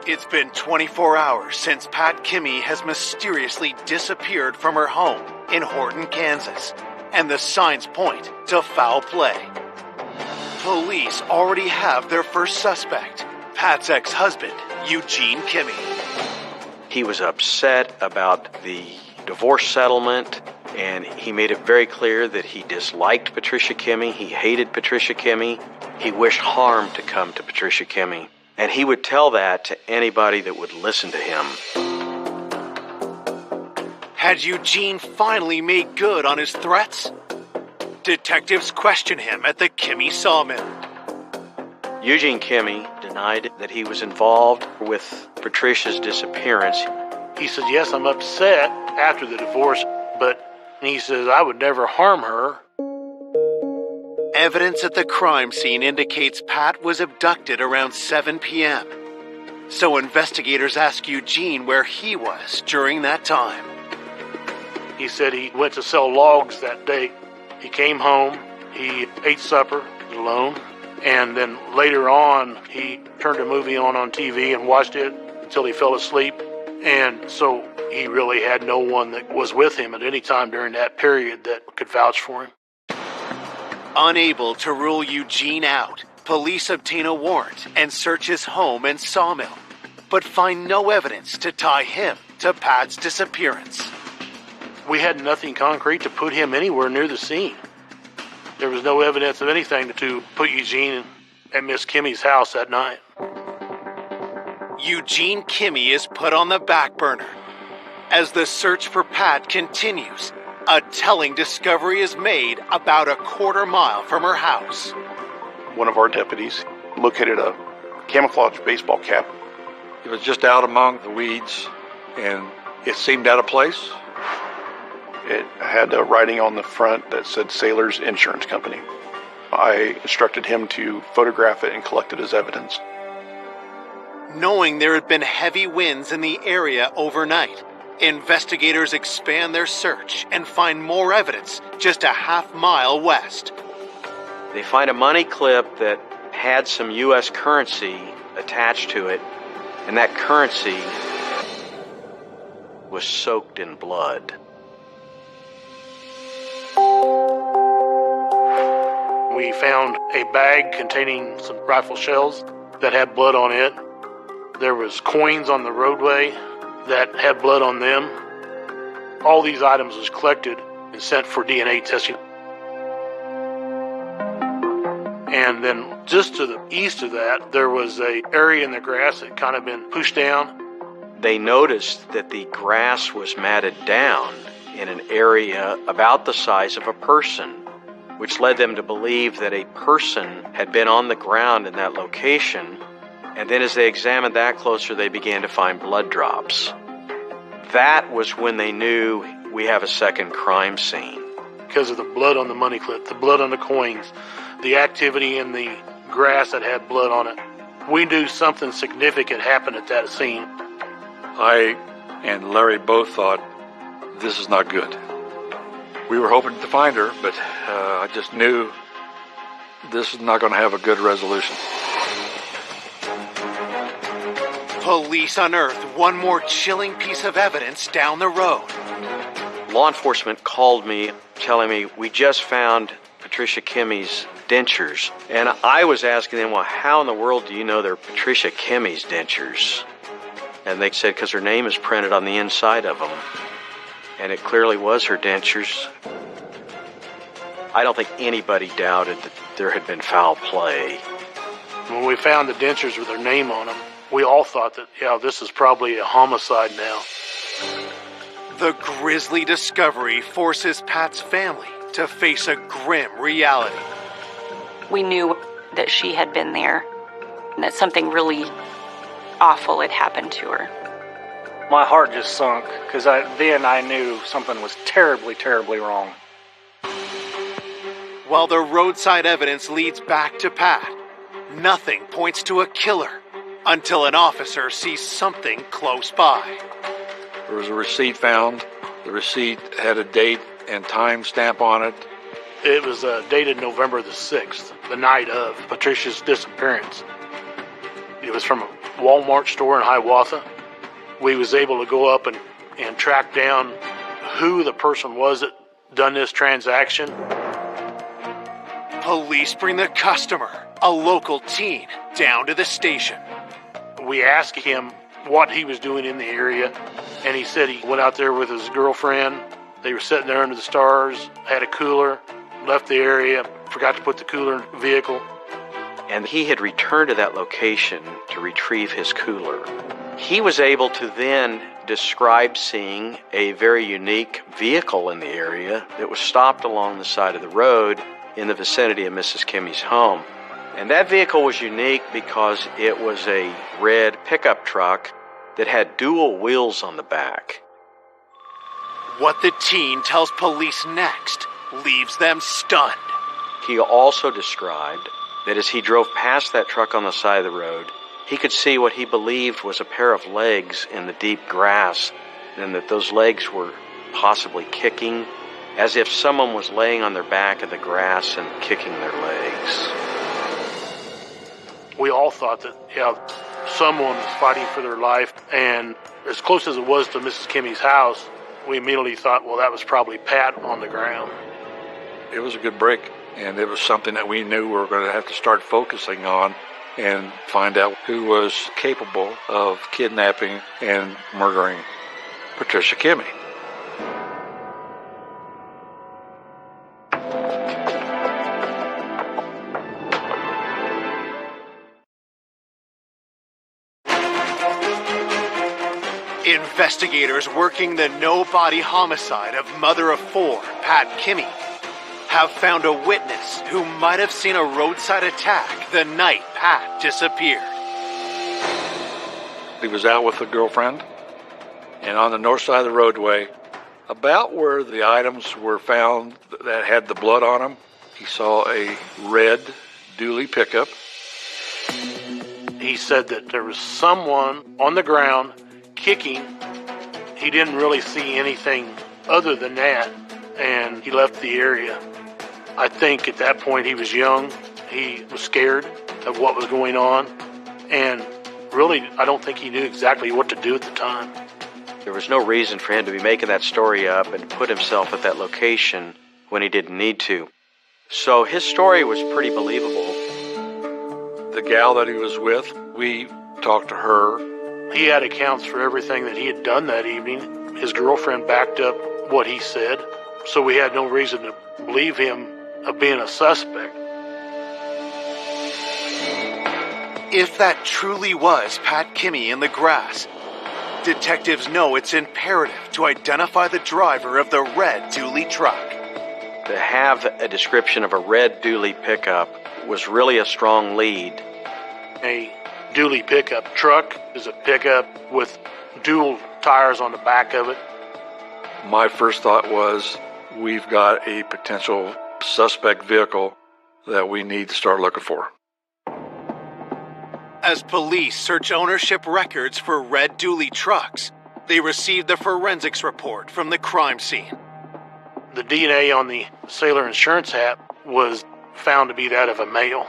It's been 24 hours since Pat Kimmy has mysteriously disappeared from her home in Horton, Kansas, and the signs point to foul play. Police already have their first suspect, Pat's ex-husband, Eugene Kimmey. He was upset about the divorce settlement, and he made it very clear that he disliked Patricia Kimmey. He hated Patricia Kimmey. He wished harm to come to Patricia Kimmey. And he would tell that to anybody that would listen to him. Had Eugene finally made good on his threats? Detectives question him at the Kimmey sawmill. Eugene Kimmey denied that he was involved with Patricia's disappearance. He said, yes, I'm upset after the divorce, but he says, I would never harm her. Evidence at the crime scene indicates Pat was abducted around 7 p.m. So investigators ask Eugene where he was during that time. He said he went to sell logs that day. He came home, he ate supper alone, and then later on he turned a movie on TV and watched it until he fell asleep. And so he really had no one that was with him at any time during that period that could vouch for him. Unable to rule Eugene out, police obtain a warrant and search his home and sawmill, but find no evidence to tie him to Pat's disappearance. We had nothing concrete to put him anywhere near the scene. There was no evidence of anything to put Eugene at Miss Kimmey's house that night. Eugene Kimmey is put on the back burner. As the search for Pat continues, a telling discovery is made about a quarter-mile from her house. One of our deputies located a camouflage baseball cap. It was just out among the weeds, and it seemed out of place. It had a writing on the front that said Sailor's Insurance Company. I instructed him to photograph it and collect it as evidence. Knowing there had been heavy winds in the area overnight, investigators expand their search and find more evidence just a half-mile west. They find a money clip that had some U.S. currency attached to it, and that currency was soaked in blood. We found a bag containing some rifle shells that had blood on it. There was coins on the roadway that had blood on them. All these items was collected and sent for DNA testing. And then just to the east of that, there was an area in the grass that kind of been pushed down. They noticed that the grass was matted down in an area about the size of a person, which led them to believe that a person had been on the ground in that location. And then as they examined that closer, they began to find blood drops. That was when they knew we have a second crime scene. Because of the blood on the money clip, the blood on the coins, the activity in the grass that had blood on it, we knew something significant happened at that scene. I and Larry both thought, this is not good. We were hoping to find her, but I just knew this is not going to have a good resolution. Police unearth one more chilling piece of evidence down the road. Law enforcement called me telling me, we just found Patricia Kimmey's dentures. And I was asking them, well, how in the world do you know they're Patricia Kimmey's dentures? And they said, because her name is printed on the inside of them. And it clearly was her dentures. I don't think anybody doubted that there had been foul play. When we found the dentures with her name on them, we all thought that, yeah, this is probably a homicide now. The grisly discovery forces Pat's family to face a grim reality. We knew that she had been there and that something really awful had happened to her. My heart just sunk because then I knew something was terribly, terribly wrong. While the roadside evidence leads back to Pat, nothing points to a killer until an officer sees something close by. There was a receipt found. The receipt had a date and time stamp on it. It was dated November the 6th, the night of Patricia's disappearance. It was from a Walmart store in Hiawatha. We was able to go up and track down who the person was that done this transaction. Police bring the customer, a local teen, down to the station. We asked him what he was doing in the area, and he said he went out there with his girlfriend. They were sitting there under the stars, had a cooler, left the area, forgot to put the cooler in the vehicle. And he had returned to that location to retrieve his cooler. He was able to then describe seeing a very unique vehicle in the area that was stopped along the side of the road in the vicinity of Mrs. Kimmy's home. And that vehicle was unique because it was a red pickup truck that had dual wheels on the back. What the teen tells police next leaves them stunned. He also described that as he drove past that truck on the side of the road, he could see what he believed was a pair of legs in the deep grass, and that those legs were possibly kicking, as if someone was laying on their back in the grass and kicking their legs. We all thought that, someone was fighting for their life, and as close as it was to Mrs. Kimmy's house, we immediately thought, well, that was probably Pat on the ground. It was a good break, and it was something that we knew we were going to have to start focusing on and find out who was capable of kidnapping and murdering Patricia Kimmy. Investigators working the no-body homicide of mother of four, Pat Kimmy, have found a witness who might have seen a roadside attack the night Pat disappeared. He was out with a girlfriend, and on the north side of the roadway, about where the items were found that had the blood on them, he saw a red dually pickup. He said that there was someone on the ground kicking. He didn't really see anything other than that, and he left the area. I think at that point he was young. He was scared of what was going on, and really, I don't think he knew exactly what to do at the time. There was no reason for him to be making that story up and put himself at that location when he didn't need to. So his story was pretty believable. The gal that he was with, we talked to her. He had accounts for everything that he had done that evening. His girlfriend backed up what he said, so we had no reason to believe him of being a suspect. If that truly was Pat Kimmy in the grass, detectives know it's imperative to identify the driver of the red dually truck. To have a description of a red dually pickup was really a strong lead. A dually pickup truck is a pickup with dual tires on the back of it. My first thought was, we've got a potential suspect vehicle that we need to start looking for. As police search ownership records for red dually trucks, they received the forensics report from the crime scene. The DNA on the Sailor insurance hat was found to be that of a male.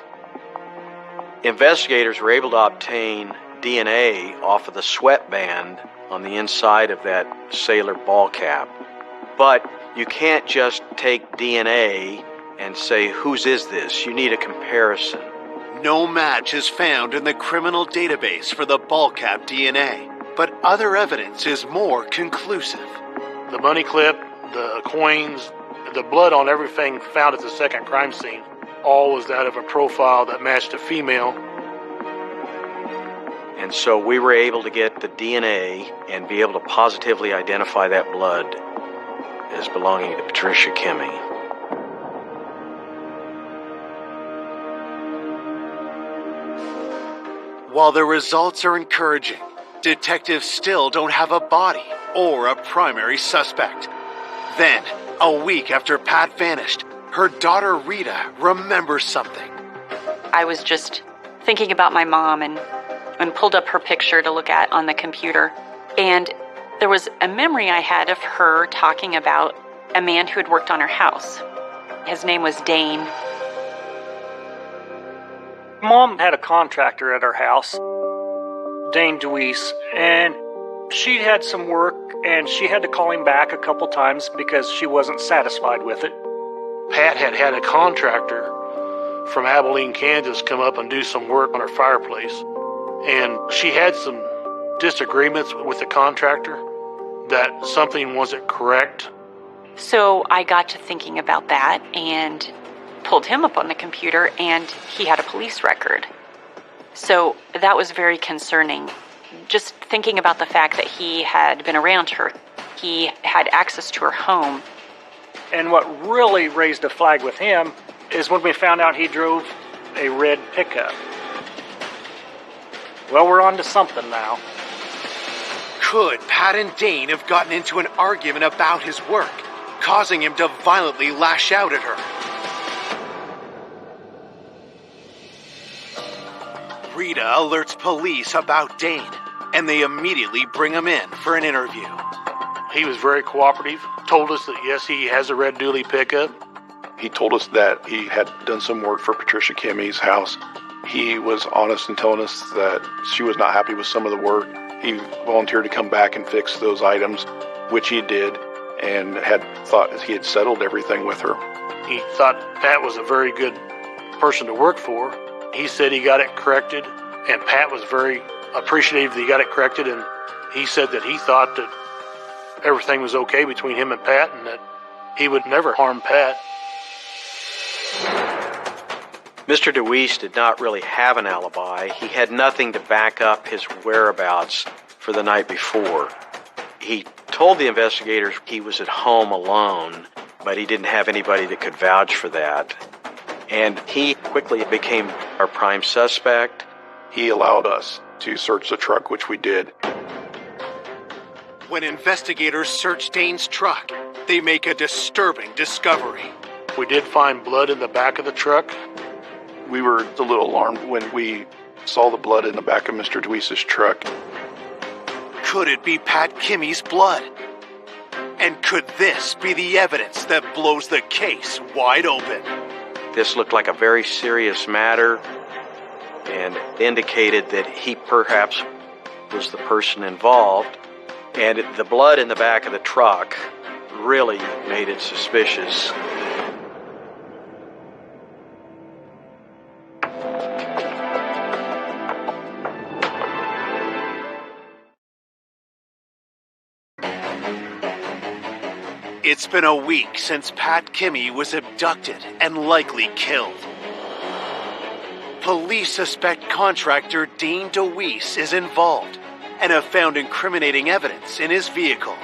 Investigators were able to obtain DNA off of the sweatband on the inside of that Sailor ball cap. But you can't just take DNA and say, whose is this? You need a comparison. No match is found in the criminal database for the ball cap DNA, but other evidence is more conclusive. The money clip, the coins, the blood on everything found at the second crime scene, all was that of a profile that matched a female. And so we were able to get the DNA and be able to positively identify that blood as belonging to Patricia Kimmy. While the results are encouraging, detectives still don't have a body or a primary suspect. Then, a week after Pat vanished, her daughter Rita remembers something. I was just thinking about my mom and pulled up her picture to look at on the computer. And there was a memory I had of her talking about a man who had worked on her house. His name was Dane. Mom had a contractor at her house, Dane DeWeese, and She had some work, and she had to call him back a couple times because she wasn't satisfied with it. Pat had a contractor from Abilene, Kansas come up and do some work on her fireplace. And she had some disagreements with the contractor that something wasn't correct. So I got to thinking about that and pulled him up on the computer, and he had a police record. So that was very concerning. Just thinking about the fact that he had been around her, he had access to her home. And what really raised a flag with him is when we found out he drove a red pickup. Well, we're on to something now. Could Pat and Dane have gotten into an argument about his work, causing him to violently lash out at her? Rita alerts police about Dane, and they immediately bring him in for an interview. He was very cooperative, told us that yes, he has a red dually pickup. He told us that he had done some work for Patricia Kimmy's house. He was honest in telling us that she was not happy with some of the work. He volunteered to come back and fix those items, which he did, and had thought he had settled everything with her. He thought Pat was a very good person to work for. He said he got it corrected, and Pat was very appreciative that he got it corrected, and he said that he thought that everything was okay between him and Pat, and that he would never harm Pat. Mr. DeWeese did not really have an alibi. He had nothing to back up his whereabouts for the night before. He told the investigators he was at home alone, but he didn't have anybody that could vouch for that. And he quickly became our prime suspect. He allowed us to search the truck, which we did. When investigators search Dane's truck, they make a disturbing discovery. We did find blood in the back of the truck. We were a little alarmed when we saw the blood in the back of Mr. DeWeese's truck. Could it be Pat Kimmy's blood? And could this be the evidence that blows the case wide open? This looked like a very serious matter and indicated that he perhaps was the person involved. And the blood in the back of the truck really made it suspicious. It's been a week since Pat Kimmy was abducted and likely killed. Police suspect contractor Dane DeWeese is involved and have found incriminating evidence in his vehicle.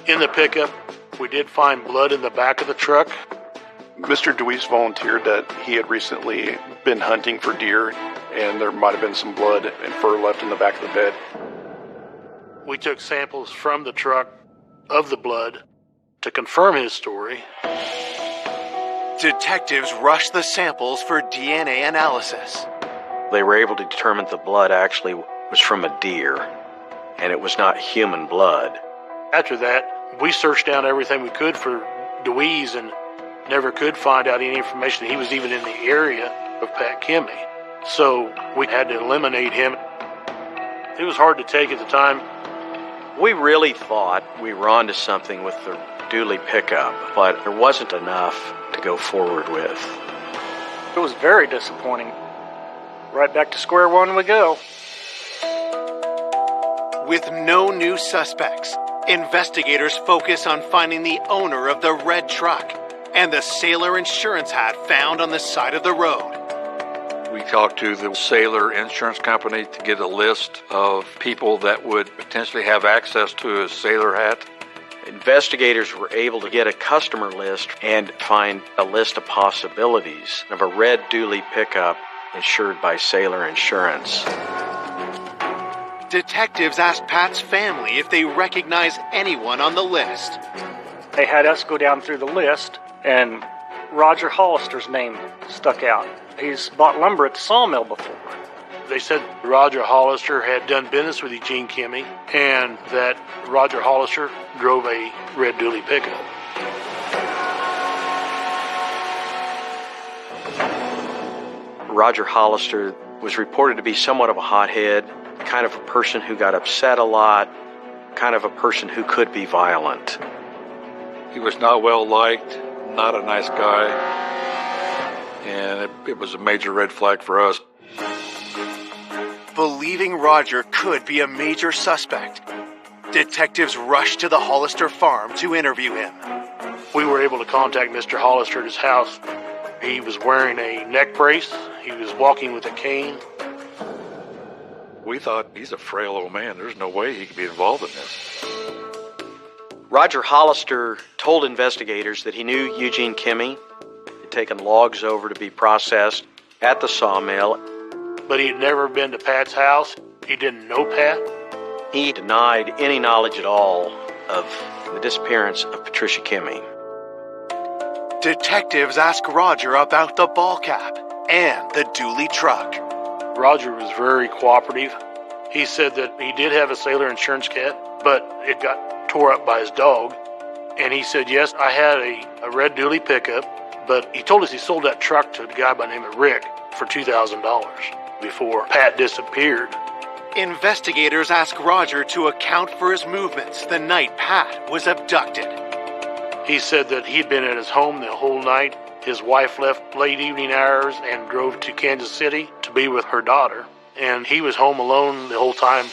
In the pickup, we did find blood in the back of the truck. Mr. DeWeese volunteered that he had recently been hunting for deer, and there might have been some blood and fur left in the back of the bed. We took samples from the truck of the blood to confirm his story. Detectives rushed the samples for DNA analysis. They were able to determine the blood actually was from a deer, and it was not human blood. After that, we searched down everything we could for DeWeese and never could find out any information he was even in the area of Pat Kimmy. So we had to eliminate him. It was hard to take at the time. We really thought we were onto something with the dually pickup, but there wasn't enough to go forward with. It was very disappointing. Right back to square one we go. With no new suspects, investigators focus on finding the owner of the red truck and the Sailor insurance hat found on the side of the road. We talked to the Sailor Insurance Company to get a list of people that would potentially have access to a Sailor hat. Investigators were able to get a customer list and find a list of possibilities of a red dually pickup insured by Sailor Insurance. Detectives asked Pat's family if they recognize anyone on the list. They had us go down through the list, and Roger Hollister's name stuck out. He's bought lumber at the sawmill before. They said Roger Hollister had done business with Eugene Kimmy and that Roger Hollister drove a red dually pickup. Roger Hollister was reported to be somewhat of a hothead, kind of a person who got upset a lot, kind of a person who could be violent. He was not well liked, not a nice guy, and it was a major red flag for us. Believing Roger could be a major suspect, detectives rushed to the Hollister farm to interview him. We were able to contact Mr. Hollister at his house. He was wearing a neck brace. He was walking with a cane. We thought, he's a frail old man. There's no way he could be involved in this. Roger Hollister told investigators that he knew Eugene Kimmy. He'd taken logs over to be processed at the sawmill. But he had never been to Pat's house. He didn't know Pat. He denied any knowledge at all of the disappearance of Patricia Kimmy. Detectives asked Roger about the ball cap and the dually truck. Roger was very cooperative. He said that he did have a sailor insurance kit, but it got tore up by his dog. And he said, yes, I had a red dually pickup, but he told us he sold that truck to a guy by the name of Rick for $2,000 before Pat disappeared. Investigators asked Roger to account for his movements the night Pat was abducted. He said that he'd been at his home the whole night. His wife left late evening hours and drove to Kansas City to be with her daughter. And he was home alone the whole time.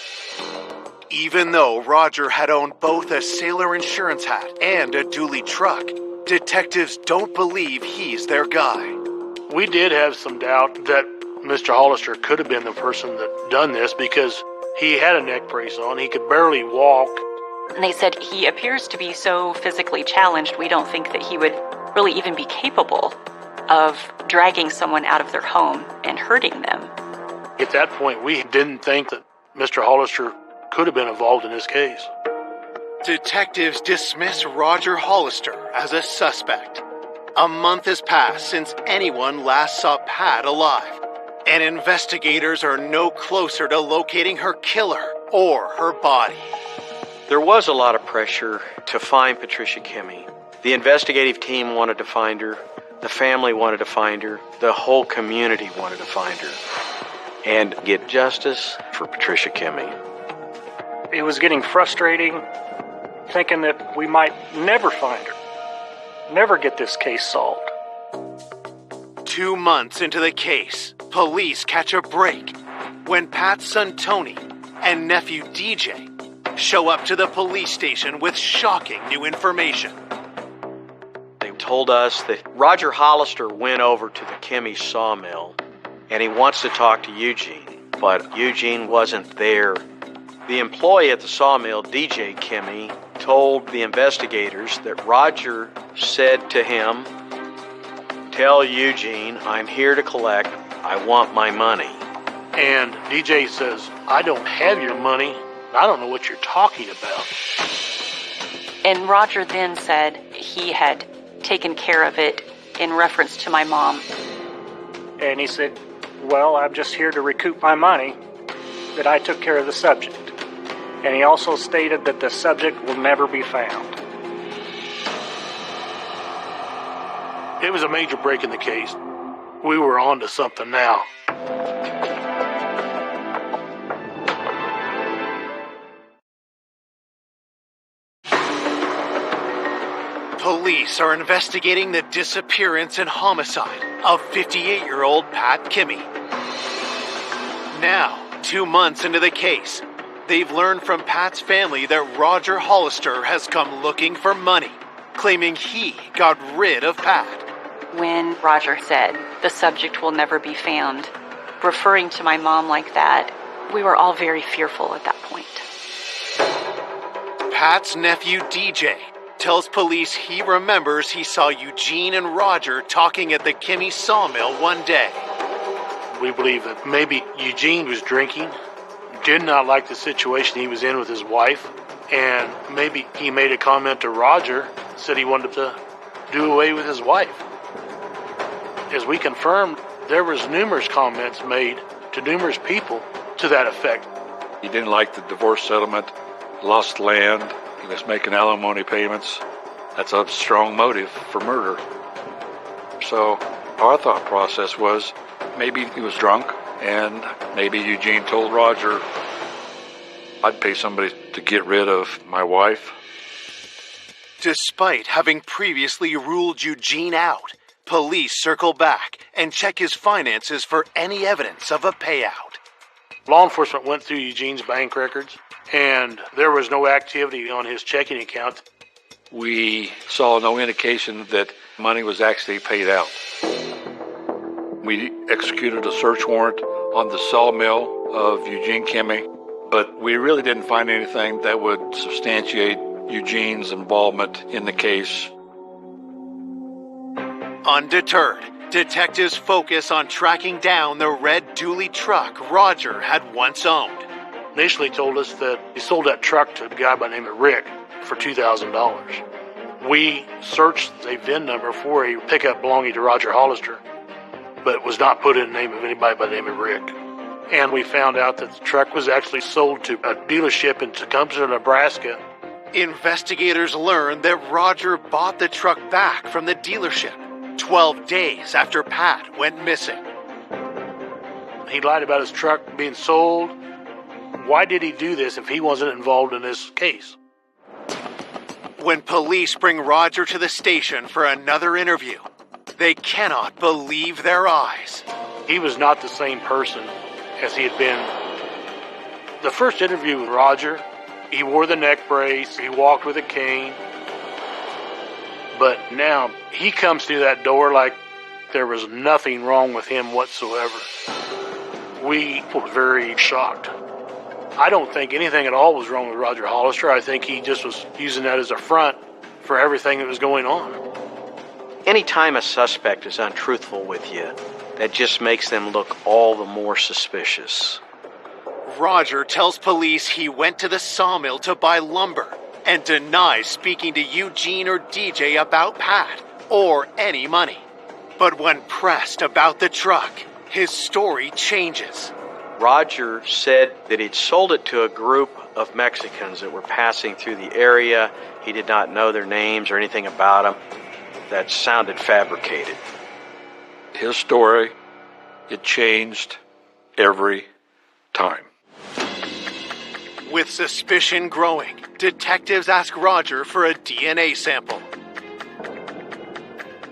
Even though Roger had owned both a sailor insurance hat and a dually truck, detectives don't believe he's their guy. We did have some doubt that Mr. Hollister could have been the person that done this because he had a neck brace on. He could barely walk. And they said he appears to be so physically challenged, we don't think that he would really even be capable of dragging someone out of their home and hurting them. At that point, we didn't think that Mr. Hollister could have been involved in this case. Detectives dismiss Roger Hollister as a suspect. A month has passed since anyone last saw Pat alive, and investigators are no closer to locating her killer or her body. There was a lot of pressure to find Patricia Kimmy. The investigative team wanted to find her. The family wanted to find her. The whole community wanted to find her and get justice for Patricia Kimmy. It was getting frustrating, thinking that we might never find her, never get this case solved. 2 months into the case, police catch a break when Pat's son Tony and nephew DJ show up to the police station with shocking new information. They told us that Roger Hollister went over to the Kimmy sawmill and he wants to talk to Eugene, but Eugene wasn't there. The employee at the sawmill, DJ Kimmy, told the investigators that Roger said to him, "Tell Eugene I'm here to collect. I want my money." And DJ says, "I don't have your money. I don't know what you're talking about." And Roger then said he had taken care of it in reference to my mom. And he said, well, I'm just here to recoup my money, that I took care of the subject. And he also stated that the subject will never be found. It was a major break in the case. We were on to something now. Police are investigating the disappearance and homicide of 58-year-old Pat Kimmy. Now, 2 months into the case, they've learned from Pat's family that Roger Hollister has come looking for money, claiming he got rid of Pat. When Roger said the subject will never be found, referring to my mom like that, we were all very fearful at that point. Pat's nephew DJ tells police he remembers he saw Eugene and Roger talking at the Kimmy sawmill one day. We believe that maybe Eugene was drinking, did not like the situation he was in with his wife, and maybe he made a comment to Roger, said he wanted to do away with his wife. As we confirmed, there was numerous comments made to numerous people to that effect. He didn't like the divorce settlement, lost land, he was making alimony payments. That's a strong motive for murder. So our thought process was maybe he was drunk, And maybe Eugene told Roger, I'd pay somebody to get rid of my wife. Despite having previously ruled Eugene out, police circle back and check his finances for any evidence of a payout. Law enforcement went through Eugene's bank records, and there was no activity on his checking account. We saw no indication that money was actually paid out. We executed a search warrant on the sawmill of Eugene Kimmy, but we really didn't find anything that would substantiate Eugene's involvement in the case. Undeterred, detectives focus on tracking down the red dually truck Roger had once owned. Initially told us that he sold that truck to a guy by the name of Rick for $2,000. We searched a VIN number for a pickup belonging to Roger Hollister, but it was not put in the name of anybody by the name of Rick. And we found out that the truck was actually sold to a dealership in Tecumseh, Nebraska. Investigators learned that Roger bought the truck back from the dealership 12 days after Pat went missing. He lied about his truck being sold. Why did he do this if he wasn't involved in this case? When police bring Roger to the station for another interview, they cannot believe their eyes. He was not the same person as he had been. The first interview with Roger, he wore the neck brace, he walked with a cane. But now, he comes through that door like there was nothing wrong with him whatsoever. We were very shocked. I don't think anything at all was wrong with Roger Hollister. I think he just was using that as a front for everything that was going on. Anytime a suspect is untruthful with you, that just makes them look all the more suspicious. Roger tells police he went to the sawmill to buy lumber and denies speaking to Eugene or DJ about Pat or any money. But when pressed about the truck, his story changes. Roger said that he'd sold it to a group of Mexicans that were passing through the area. He did not know their names or anything about them. That sounded fabricated. His story, it changed every time. With suspicion growing, detectives ask Roger for a DNA sample.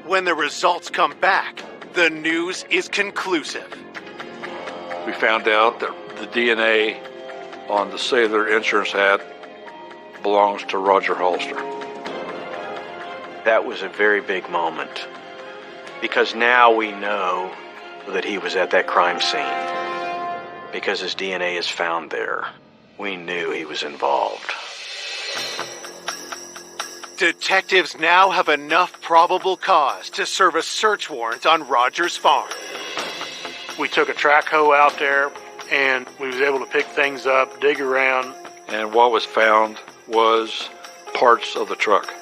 When the results come back, the news is conclusive. We found out that the DNA on the Sailor insurance hat belongs to Roger Hollister. That was a very big moment, because now we know that he was at that crime scene. Because his DNA is found there, we knew he was involved. Detectives now have enough probable cause to serve a search warrant on Roger's farm. We took a track hoe out there, and we was able to pick things up, dig around. And what was found was parts of the truck.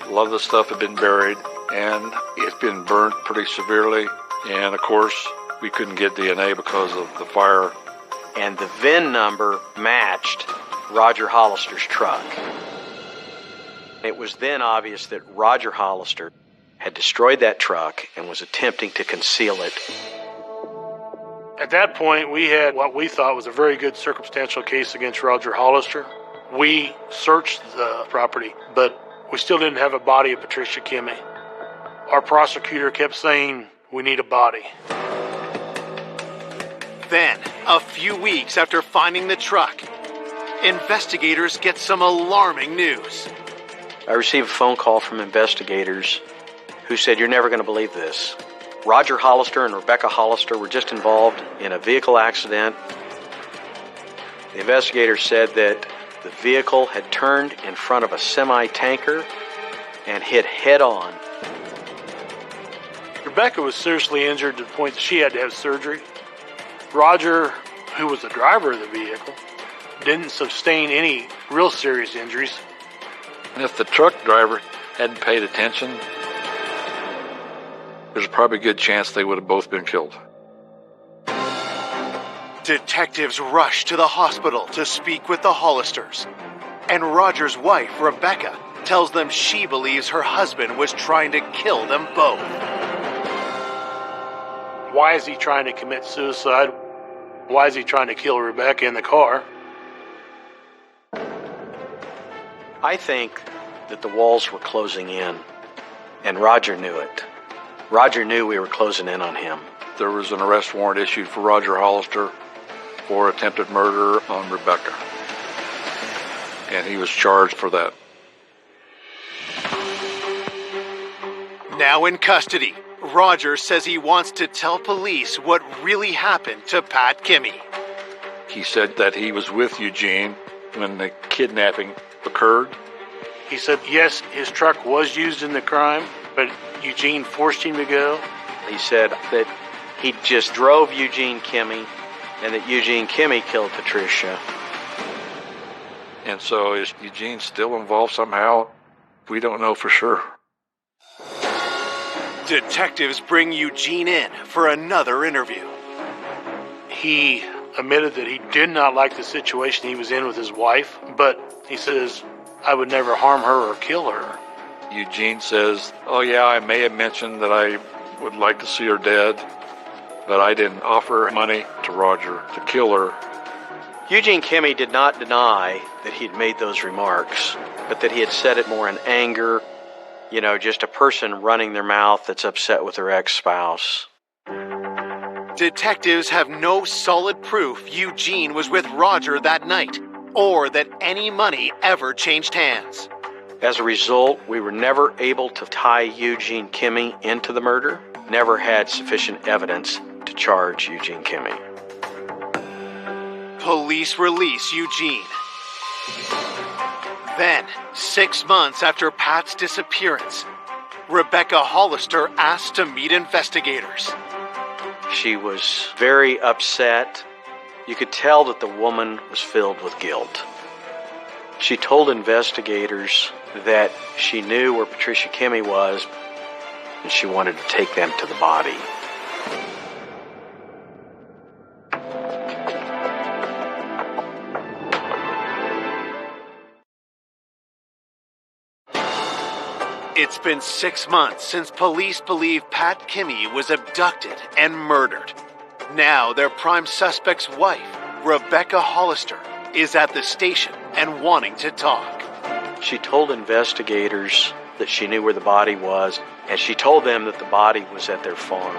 A lot of the stuff had been buried, and it's been burnt pretty severely. And, of course, we couldn't get DNA because of the fire. And the VIN number matched Roger Hollister's truck. It was then obvious that Roger Hollister had destroyed that truck and was attempting to conceal it. At that point, we had what we thought was a very good circumstantial case against Roger Hollister. We searched the property, but we still didn't have a body of Patricia Kimmy. Our prosecutor kept saying, we need a body. Then, a few weeks after finding the truck, investigators get some alarming news. I received a phone call from investigators who said, "You're never going to believe this. Roger Hollister and Rebecca Hollister were just involved in a vehicle accident." The investigators said that the vehicle had turned in front of a semi-tanker and hit head-on. Rebecca was seriously injured to the point that she had to have surgery. Roger, who was the driver of the vehicle, didn't sustain any real serious injuries. And if the truck driver hadn't paid attention, there's probably a good chance they would have both been killed. Detectives rush to the hospital to speak with the Hollisters. And Roger's wife, Rebecca, tells them she believes her husband was trying to kill them both. Why is he trying to commit suicide? Why is he trying to kill Rebecca in the car? I think that the walls were closing in, and Roger knew it. Roger knew we were closing in on him. There was an arrest warrant issued for Roger Hollister for attempted murder on Rebecca, and he was charged for that. Now in custody, Roger says he wants to tell police what really happened to Pat Kimmy. He said that he was with Eugene when the kidnapping occurred. He said, yes, his truck was used in the crime, but Eugene forced him to go. He said that he just drove Eugene Kimmy and that Eugene Kimmy killed Patricia. And so is Eugene still involved somehow? We don't know for sure. Detectives bring Eugene in for another interview. He admitted that he did not like the situation he was in with his wife, but he says, I would never harm her or kill her. Eugene says, oh yeah, I may have mentioned that I would like to see her dead, but I didn't offer money to Roger to kill her. Eugene Kimmy did not deny that he'd made those remarks, but that he had said it more in anger, just a person running their mouth that's upset with their ex-spouse. Detectives have no solid proof Eugene was with Roger that night, or that any money ever changed hands. As a result, we were never able to tie Eugene Kimmy into the murder, never had sufficient evidence to charge Eugene Kimmy. Police release Eugene. Then, 6 months after Pat's disappearance, Rebecca Hollister asked to meet investigators. She was very upset. You could tell that the woman was filled with guilt. She told investigators that she knew where Patricia Kimmy was, and she wanted to take them to the body. It's been 6 months since police believe Pat Kimmy was abducted and murdered. Now their prime suspect's wife, Rebecca Hollister, is at the station and wanting to talk. She told investigators that she knew where the body was, and she told them that the body was at their farm.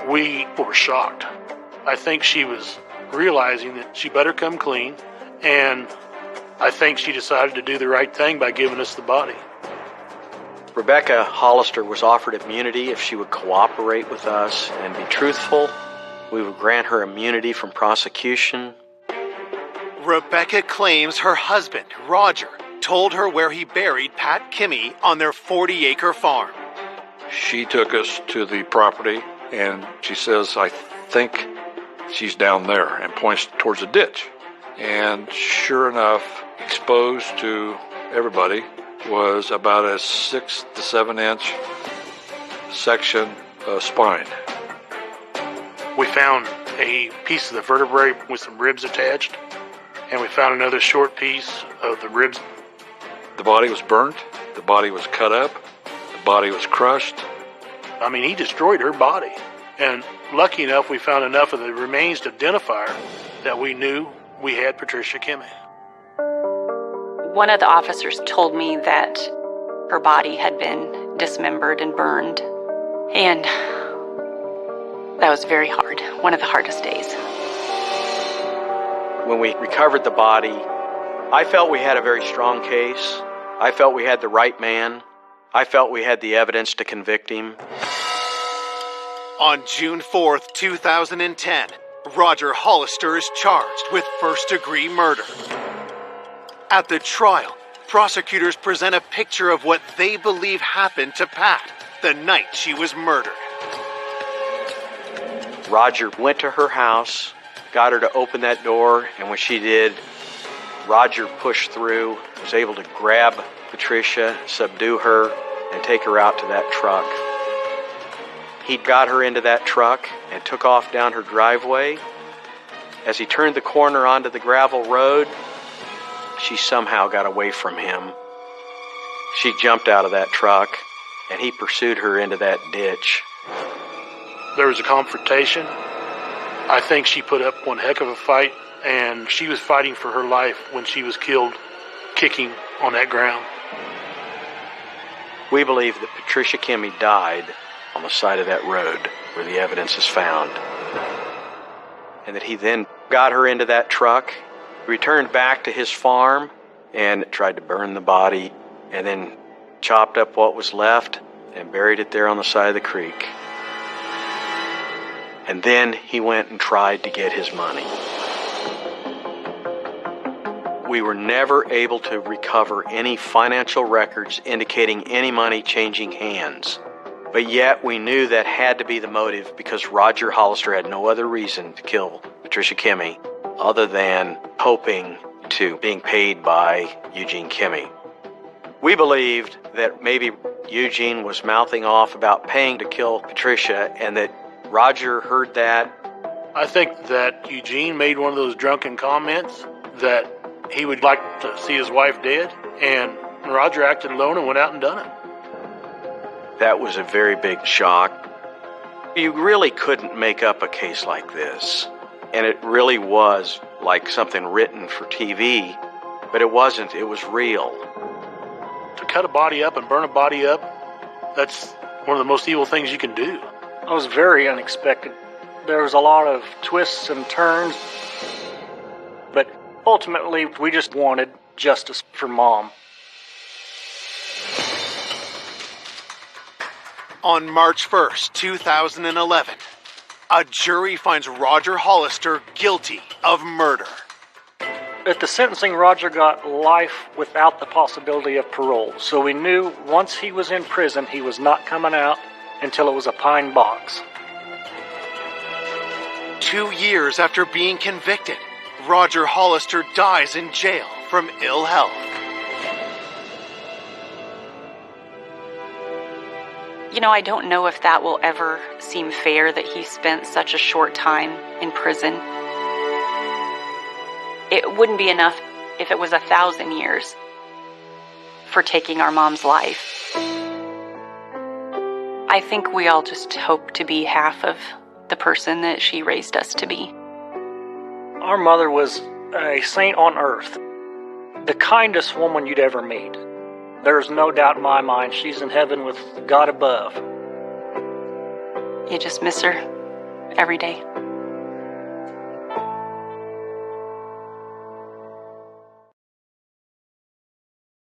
We were shocked. I think she was realizing that she better come clean, and I think she decided to do the right thing by giving us the body. Rebecca Hollister was offered immunity if she would cooperate with us and be truthful. We would grant her immunity from prosecution. Rebecca claims her husband, Roger, told her where he buried Pat Kimmy on their 40-acre farm. She took us to the property, and she says, I think she's down there, and points towards a ditch. And sure enough, exposed to everybody was about a 6 to 7 inch section of spine. We found a piece of the vertebrae with some ribs attached, and we found another short piece of the ribs. The body was burnt, the body was cut up, the body was crushed. I mean, he destroyed her body. And lucky enough, we found enough of the remains to identify her that we knew we had Patricia Kimmy. One of the officers told me that her body had been dismembered and burned. And that was very hard. One of the hardest days. When we recovered the body, I felt we had a very strong case. I felt we had the right man. I felt we had the evidence to convict him. On June 4th, 2010, Roger Hollister is charged with first-degree murder. At the trial, prosecutors present a picture of what they believe happened to Pat the night she was murdered. Roger went to her house, got her to open that door, and when she did, Roger pushed through, was able to grab Patricia, subdue her, and take her out to that truck. He got her into that truck and took off down her driveway. As he turned the corner onto the gravel road, she somehow got away from him. She jumped out of that truck and he pursued her into that ditch. There was a confrontation. I think she put up one heck of a fight, and she was fighting for her life when she was killed, kicking on that ground. We believe that Patricia Kimmey died on the side of that road where the evidence is found, and that he then got her into that truck, returned back to his farm, and tried to burn the body, and then chopped up what was left and buried it there on the side of the creek. And then he went and tried to get his money. We were never able to recover any financial records indicating any money changing hands. But yet we knew that had to be the motive because Roger Hollister had no other reason to kill Patricia Kimmey other than hoping to being paid by Eugene Kimmey. We believed that maybe Eugene was mouthing off about paying to kill Patricia and that Roger heard that. I think that Eugene made one of those drunken comments that he would like to see his wife dead, and Roger acted alone and went out and done it. That was a very big shock. You really couldn't make up a case like this, and it really was like something written for TV, but it wasn't. It was real. To cut a body up and burn a body up, that's one of the most evil things you can do. It was very unexpected. There was a lot of twists and turns, but ultimately we just wanted justice for Mom. On March 1st, 2011, a jury finds Roger Hollister guilty of murder. At the sentencing, Roger got life without the possibility of parole, so we knew once he was in prison, he was not coming out until it was a pine box. 2 years after being convicted, Roger Hollister dies in jail from ill health. You know, I don't know if that will ever seem fair that he spent such a short time in prison. It wouldn't be enough if it was 1,000 years for taking our mom's life. I think we all just hope to be half of the person that she raised us to be. Our mother was a saint on earth, the kindest woman you'd ever meet. There's no doubt in my mind she's in heaven with God above. You just miss her every day.